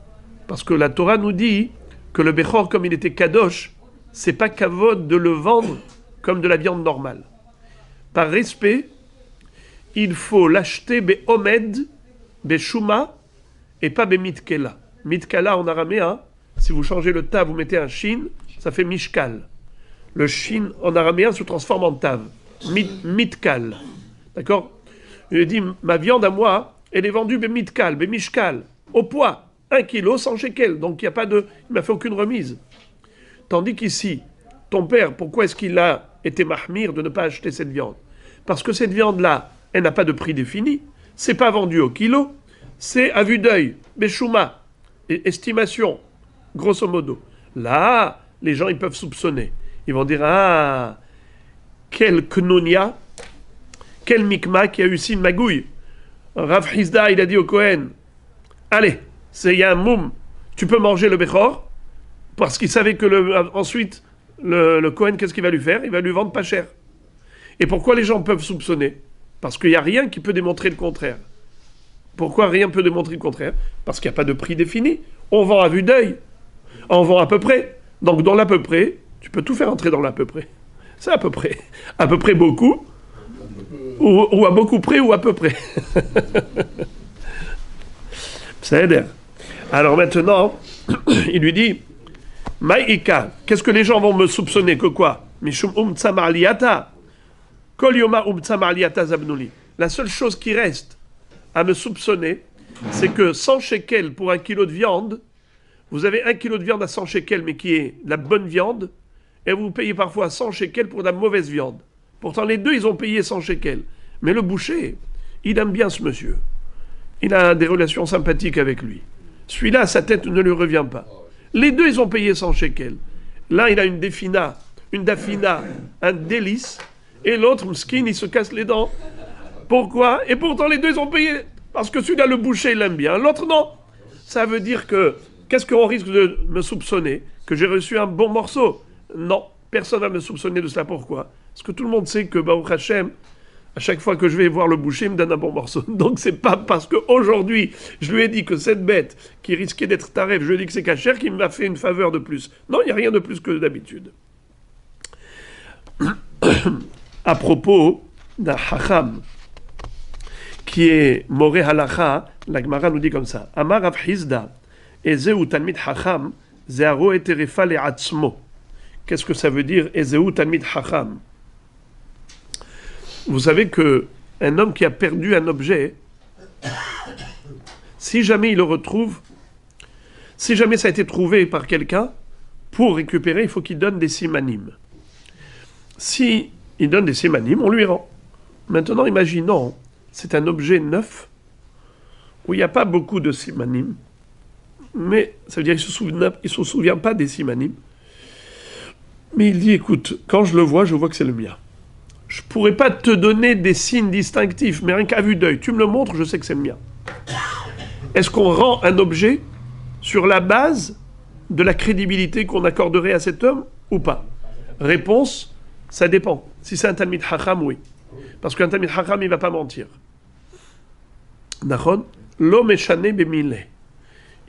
Parce que la Torah nous dit que le Bechor, comme il était kadosh, c'est pas kavod de le vendre comme de la viande normale. Par respect, il faut l'acheter be'omed, be'shuma, et pas be'mitkela. Mitkala en araméen, si vous changez le tav, vous mettez un shin, ça fait mishkal. Le shin en araméen se transforme en tav. Mitkal. D'accord? Il dit, ma viande à moi, elle est vendue mitkal, mishkal, au poids, 1 kilo, 100 shekels. Donc il ne m'a fait aucune remise. Tandis qu'ici, ton père, pourquoi est-ce qu'il a été mahmir de ne pas acheter cette viande? Parce que cette viande-là, elle n'a pas de prix défini. C'est pas vendu au kilo. C'est à vue d'œil, beshouma, estimation, grosso modo. Là, les gens, ils peuvent soupçonner. Ils vont dire, ah, quel knounia, quel mikma qui a eu ici une magouille. Rav Hizda, il a dit au Kohen, allez, il y a un moum, tu peux manger le Bechor, parce qu'il savait que ensuite, le Kohen, qu'est-ce qu'il va lui faire? Il va lui vendre pas cher. Et pourquoi les gens peuvent soupçonner? Parce qu'il n'y a rien qui peut démontrer le contraire. Pourquoi rien ne peut démontrer le contraire? Parce qu'il n'y a pas de prix défini. On vend à vue d'œil. On vend à peu près. Donc dans l'à peu près, tu peux tout faire entrer dans l'à peu près. C'est à peu près. À peu près beaucoup. Ou à beaucoup près ou à peu près. Ça aide. Alors maintenant, il lui dit, Maïka, qu'est-ce que les gens vont me soupçonner? Que quoi? Mishum tsama Kol yoma tsama zabnuli. La seule chose qui reste à me soupçonner, c'est que 100 shekels pour 1 kilo de viande, vous avez 1 kilo de viande à 100 shekels, mais qui est de la bonne viande, et vous payez parfois 100 shekels pour de la mauvaise viande. Pourtant, les deux, ils ont payé 100 shekels. Mais le boucher, il aime bien ce monsieur. Il a des relations sympathiques avec lui. Celui-là, sa tête ne lui revient pas. Les deux, ils ont payé 100 shekels. L'un, il a une dafina, un délice, et l'autre, mskin, il se casse les dents. Pourquoi? Et pourtant, les deux, ils ont payé. Parce que celui-là, le boucher, il l'aime bien. L'autre, non. Ça veut dire que, qu'est-ce qu'on risque de me soupçonner? Que j'ai reçu un bon morceau? Non. Personne ne va me soupçonner de cela. Pourquoi? Parce que tout le monde sait que, Baruch Hashem, à chaque fois que je vais voir le boucher, il me donne un bon morceau. Donc, c'est pas parce qu'aujourd'hui, je lui ai dit que cette bête, qui risquait d'être taref, je lui ai dit que c'est cachère, qu'il m'a fait une faveur de plus. Non, il n'y a rien de plus que d'habitude. À propos d'un hacham, qui est Moré Halacha, la Gemara nous dit comme ça. Amar Rav Hizda, Ezeu Talmid Hacham, Zearo eterefa le'atzmo. Qu'est-ce que ça veut dire, Ezeu Talmid Hacham? Vous savez que un homme qui a perdu un objet, si jamais il le retrouve, si jamais ça a été trouvé par quelqu'un, pour récupérer, il faut qu'il donne des simanim. Si il donne des simanim, on lui rend. Maintenant, imaginons, c'est un objet neuf, où il n'y a pas beaucoup de simanim, mais ça veut dire qu'il ne se souvient pas des simanim. Mais il dit, écoute, quand je le vois, je vois que c'est le mien. Je ne pourrais pas te donner des signes distinctifs, mais rien qu'à vue d'œil, tu me le montres, je sais que c'est le mien. Est-ce qu'on rend un objet sur la base de la crédibilité qu'on accorderait à cet homme ou pas? Réponse, ça dépend. Si c'est un Talmid Hacham, oui. Parce qu'un Talmid Hacham, il ne va pas mentir. Nachon, l'homme est chané bemile.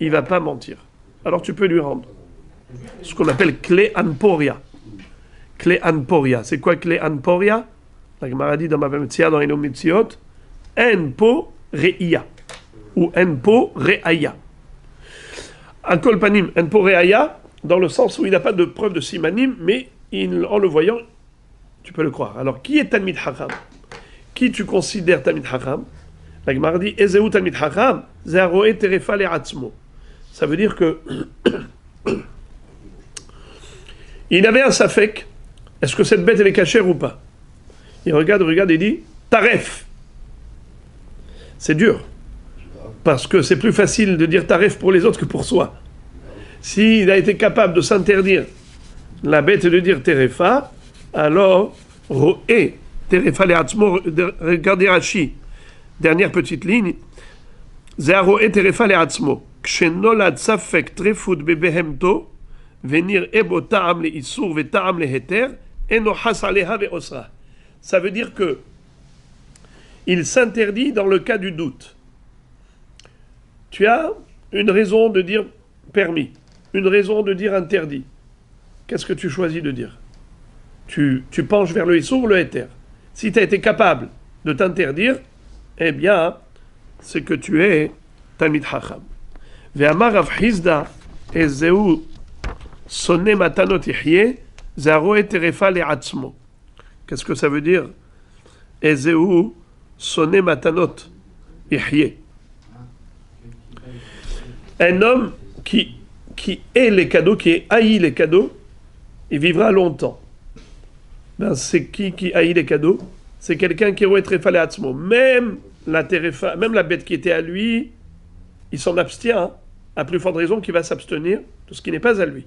Il ne va pas mentir. Alors tu peux lui rendre ce qu'on appelle clé anporia. Kle Anporia. C'est quoi Kle Anporia? La Gemara dit dans Bava Metzia, dans Eno Metziot, Enpo Re'ia. Ou Enpo Re'aya. Ankol Panim, Enpo Re'aya, dans le sens où il n'a pas de preuve de simanim, mais en le voyant, tu peux le croire. Alors, qui est Talmid Chacham? Qui tu considères Talmid Chacham? La Gemara dit, Ezeu Talmid Chacham, Zeharoe Terefa Le'atzmo. Ça veut dire que il avait un safek. Est-ce que cette bête elle est cachère ou pas? Il regarde et dit Taref. C'est dur. Parce que c'est plus facile de dire Taref pour les autres que pour soi. S'il a été capable de s'interdire la bête et de dire Terefa, alors Roé, Terefa Le'atzmo, regardez Rashi. Dernière petite ligne. Zeharoe Terefa Le'atzmo. Kshenolad safek trefut bebehemto. Venir ebo ta'am le isur ve ta'am le heter eno has aleha ve osra. Ça veut dire que il s'interdit dans le cas du doute. Tu as une raison de dire permis, une raison de dire interdit. Qu'est-ce que tu choisis de dire? Tu penches vers le isur ou le heter. Si tu as été capable de t'interdire, eh bien, c'est que tu es Talmid Chacham. Ve'amar Rav Hizda ezeu Sonne matanot ihye, zaroe terefa le'atzmo. Qu'est-ce que ça veut dire? Ezeu sonne matanot ihye. Un homme qui est les cadeaux, qui haït les cadeaux, il vivra longtemps. Ben, c'est qui haït les cadeaux? C'est quelqu'un qui roe terefa le'atzmo. Même la bête qui était à lui, il s'en abstient, hein, à plus forte raison qu'il va s'abstenir de ce qui n'est pas à lui.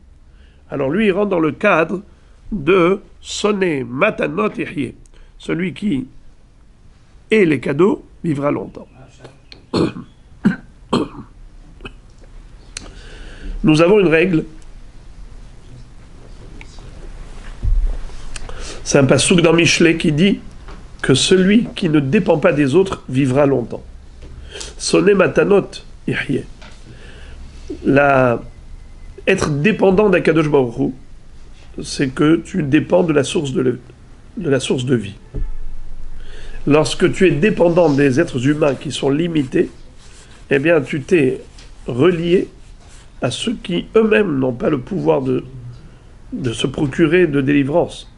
Alors lui, il rentre dans le cadre de sonner matanot ihye. Celui qui est les cadeaux vivra longtemps. Nous avons une règle. C'est un passouk dans Michelet qui dit que celui qui ne dépend pas des autres vivra longtemps. Sonner matanot ihye. Être dépendant d'Akadosh Baruch Hu, c'est que tu dépends de la source de vie. Lorsque tu es dépendant des êtres humains qui sont limités, eh bien tu t'es relié à ceux qui eux-mêmes n'ont pas le pouvoir de se procurer de délivrance.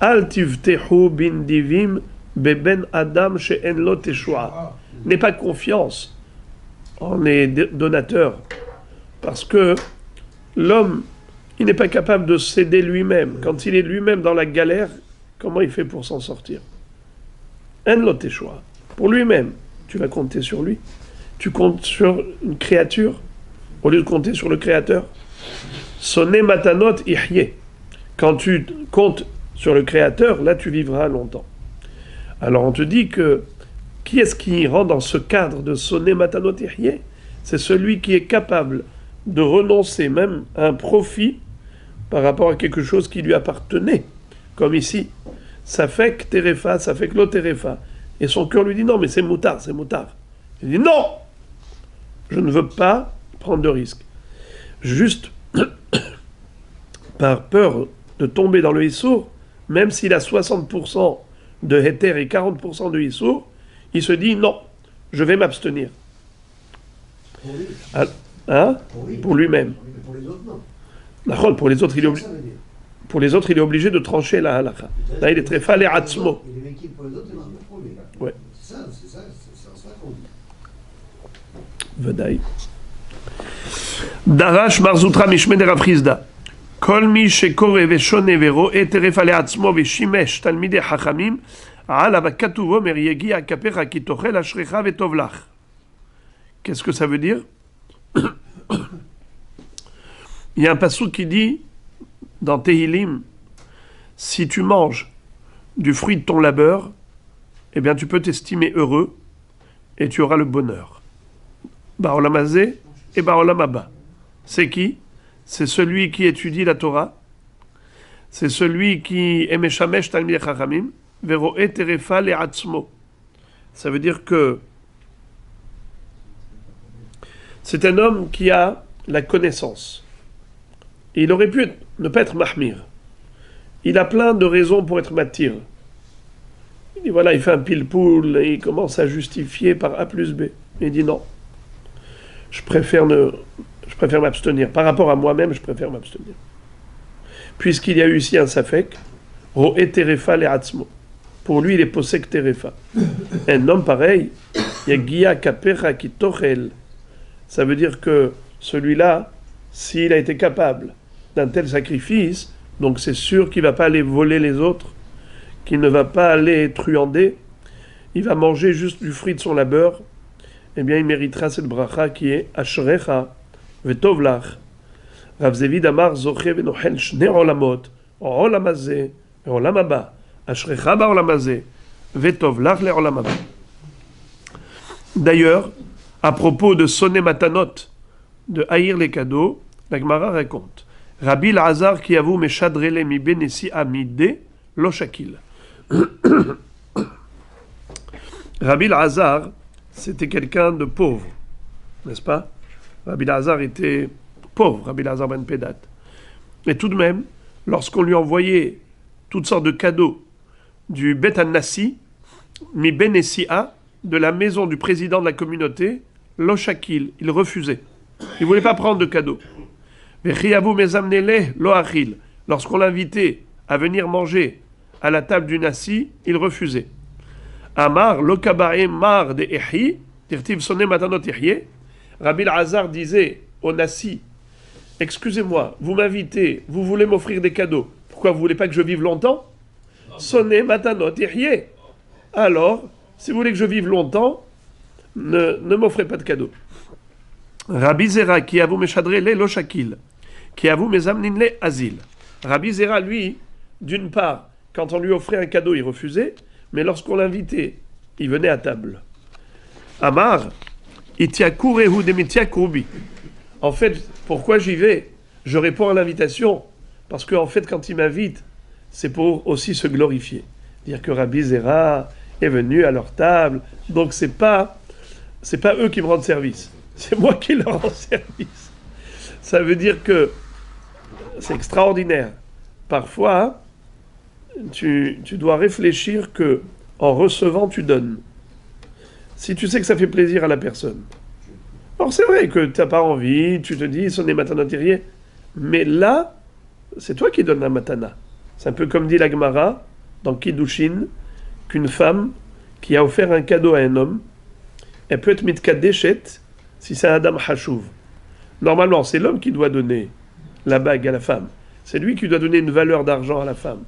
Al tivtehu bin divim beben adam she'en lo teshua. N'aie pas confiance en les donateurs, parce que l'homme, il n'est pas capable de s'aider lui-même. Quand il est lui-même dans la galère, comment il fait pour s'en sortir? En lo teshua. Pour lui-même, tu vas compter sur lui. Tu comptes sur une créature au lieu de compter sur le Créateur. Sonne matanot ihye. Quand tu comptes sur le Créateur, là tu vivras longtemps. Alors on te dit que qui est-ce qui rentre dans ce cadre de sonne matanot ihye? C'est celui qui est capable de renoncer même à un profit par rapport à quelque chose qui lui appartenait. Comme ici, ça fait que terefa, ça fait que l'oterefa. Et son cœur lui dit non, mais c'est moutard, c'est moutard. Il dit non, je ne veux pas prendre de risque. Juste par peur de tomber dans le Issour, même s'il a 60% de Héter et 40% de Issour, il se dit non, je vais m'abstenir. Pour lui. Hein? Pour lui-même. Pour les autres, non. D'accord, pour les autres, il est obligé de trancher la halakha. Là, il est très falé atzmo. Il est vécu pour les autres, il est pour lui. Ouais. C'est ça qu'on dit. Vadaï. Darash Marzoutra Mishme de Rav Hizda. Kol mi shekore veshone veroe terefa le'atzmo veshimesh talmidei chachamim alav katuvo mer yegia kapecha ki tochel ashrecha vetovlach. Qu'est-ce que ça veut dire? Il y a un passouk qui dit dans Tehilim, si tu manges du fruit de ton labeur, eh bien tu peux t'estimer heureux et tu auras le bonheur. Ba'olam hazeh et ba'olam haba. C'est qui? C'est celui qui étudie la Torah, c'est celui qui est meshamesh talmidei chachamim veroe terefa le'atzmo. Ça veut dire que c'est un homme qui a la connaissance. Et il aurait pu ne pas être mahmir. il a plein de raisons pour être matir. Il dit voilà, il fait un pile-poule et il commence à justifier par A plus B. Il dit non, je préfère m'abstenir. Par rapport à moi-même, je préfère m'abstenir. Puisqu'il y a eu ici un safek, ro'e terefa le'atzmo. Pour lui, il est posek terefa. Un homme pareil, il y a gia kapecha ki tochel. Ça veut dire que celui-là, s'il a été capable d'un tel sacrifice, donc c'est sûr qu'il ne va pas aller voler les autres, qu'il ne va pas aller truander, il va manger juste du fruit de son labeur, eh bien il méritera cette bracha qui est Ashrecha vetovlach. Rav Zevid Amar zoche venochel shne olamot, olam hazeh veolam haba, Ashrecha baolam hazeh vetovlach leolam haba. D'ailleurs, à propos de sonner matanot, de haïr les cadeaux, la Gemara raconte Rabbi Lazar qui avoue meshadrele mi benesi amide lo shakil. Rabbi Lazar, c'était quelqu'un de pauvre, n'est-ce pas? Rabbi Lazar était pauvre, Rabbi Lazar ben Pedat. Mais tout de même, lorsqu'on lui envoyait toutes sortes de cadeaux du Bet An-Nassi, mi Benessia, de la maison du président de la communauté, lo shakil, il refusait. Il ne voulait pas prendre de cadeaux. Lorsqu'on l'invitait à venir manger à la table du Nassi, il refusait. Amar, lo kabae mar de ehi, tirtiv sonne matanot ehye. Rabbi Lazar disait au Nassi, excusez-moi, vous m'invitez, vous voulez m'offrir des cadeaux. Pourquoi vous voulez pas que je vive longtemps? Sonne matanot ehye. Alors, si vous voulez que je vive longtemps, ne m'offrez pas de cadeaux. Rabbi Zera, qui avoue meshadre le lo shakil, qui avoue mes amnin le azil. Rabbi Zera, lui, d'une part, quand on lui offrait un cadeau, il refusait, mais lorsqu'on l'invitait, il venait à table. Amar, itiakurehu demitiakubi. En fait, pourquoi j'y vais? Je réponds à l'invitation, parce qu'en fait, quand il m'invite, c'est pour aussi se glorifier. Dire que Rabbi Zera est venu à leur table, donc c'est pas eux qui me rendent service. C'est moi qui leur rends service. Ça veut dire que c'est extraordinaire. Parfois, tu dois réfléchir que en recevant, tu donnes. Si tu sais que ça fait plaisir à la personne. Alors c'est vrai que tu n'as pas envie, tu te dis, sonne matana terrier. Mais là, c'est toi qui donnes la matana. C'est un peu comme dit la Gemara dans Kiddushin, qu'une femme qui a offert un cadeau à un homme, elle peut être mitkadeshet si c'est un Adam Hashuv. Normalement, c'est l'homme qui doit donner la bague à la femme. C'est lui qui doit donner une valeur d'argent à la femme.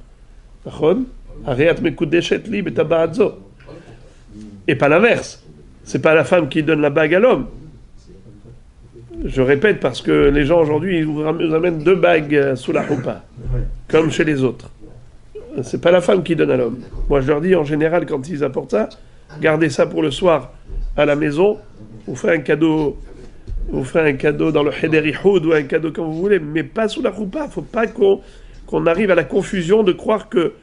Et pas l'inverse. C'est pas la femme qui donne la bague à l'homme. Je répète parce que les gens aujourd'hui, ils vous amènent 2 bagues sous la roupa, comme chez les autres. C'est pas la femme qui donne à l'homme. Moi, je leur dis en général, quand ils apportent ça, gardez ça pour le soir à la maison. Vous ferez un cadeau dans le Heder Ihoud ou un cadeau comme vous voulez, mais pas sous la roupa. Il ne faut pas qu'on arrive à la confusion de croire que,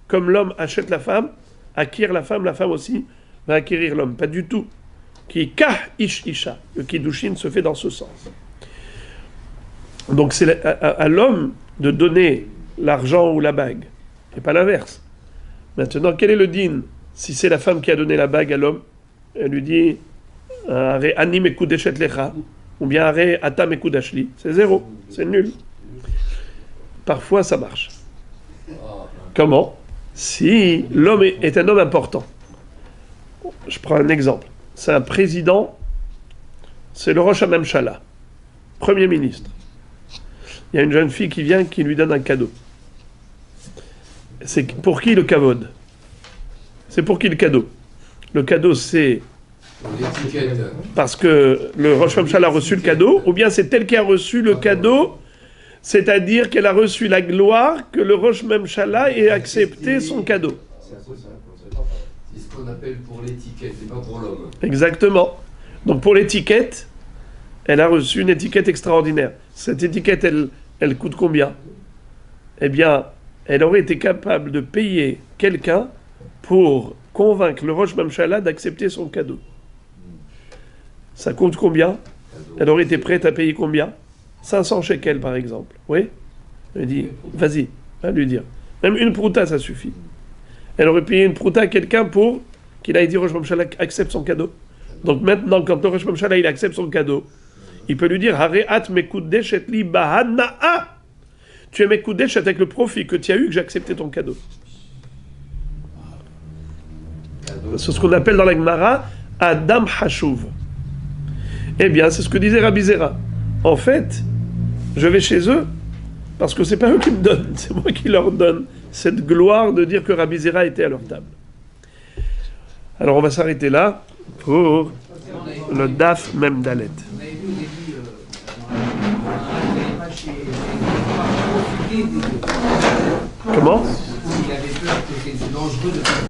comme l'homme achète la femme, acquiert la femme aussi va acquérir l'homme. Pas du tout. Qui kah ish isha. Le kiddushin se fait dans ce sens. Donc c'est à l'homme de donner l'argent ou la bague, et pas l'inverse. Maintenant, quel est le din? Si c'est la femme qui a donné la bague à l'homme, elle lui dit Ani mekudeshet lecha, ou bien Are ata mekudashli, c'est 0, c'est nul. Parfois ça marche. Comment? Si l'homme est un homme important. Je prends un exemple. C'est un président, c'est le Rosh HaMemshala, Premier ministre. Il y a une jeune fille qui vient, qui lui donne un cadeau. C'est pour qui le kavod? C'est pour qui le cadeau? Le cadeau, c'est parce que le Rosh HaMemshala a reçu le cadeau, ou bien c'est elle qui a reçu le cadeau, c'est-à-dire qu'elle a reçu la gloire que le Rosh HaMemshala ait accepté son cadeau. C'est ce qu'on appelle pour l'étiquette, et pas pour l'homme. Exactement. Donc pour l'étiquette, elle a reçu une étiquette extraordinaire. Cette étiquette, elle coûte combien? Eh bien, elle aurait été capable de payer quelqu'un pour convaincre le Rosh HaMemshala d'accepter son cadeau. Ça coûte combien? Elle aurait été prête à payer combien? 500 shekels par exemple. Oui? Elle dit, vas-y, va lui dire. Même une prouta, ça suffit. Elle aurait payé une prouta à quelqu'un pour qu'il aille dire Rosh Hashanah accepte son cadeau. Donc maintenant, quand le Rosh Hashanah il accepte son cadeat, il peut lui dire Hareat mekudesh et li bahana'a. Tu es mekudesh avec le profit que tu as eu que j'ai accepté ton cadeau. C'est ce qu'on appelle dans la Gemara Adam Hashuv. Eh bien, c'est ce que disait Rabbi Zera. En fait, je vais chez eux parce que c'est pas eux qui me donnent, c'est moi qui leur donne cette gloire de dire que Rabbi Zera était à leur table. Alors on va s'arrêter là pour le Daf Mem Dalet. Vous avez vu au début, il n'avait pas profité des deux. Comment? Il avait peur que c'est dangereux de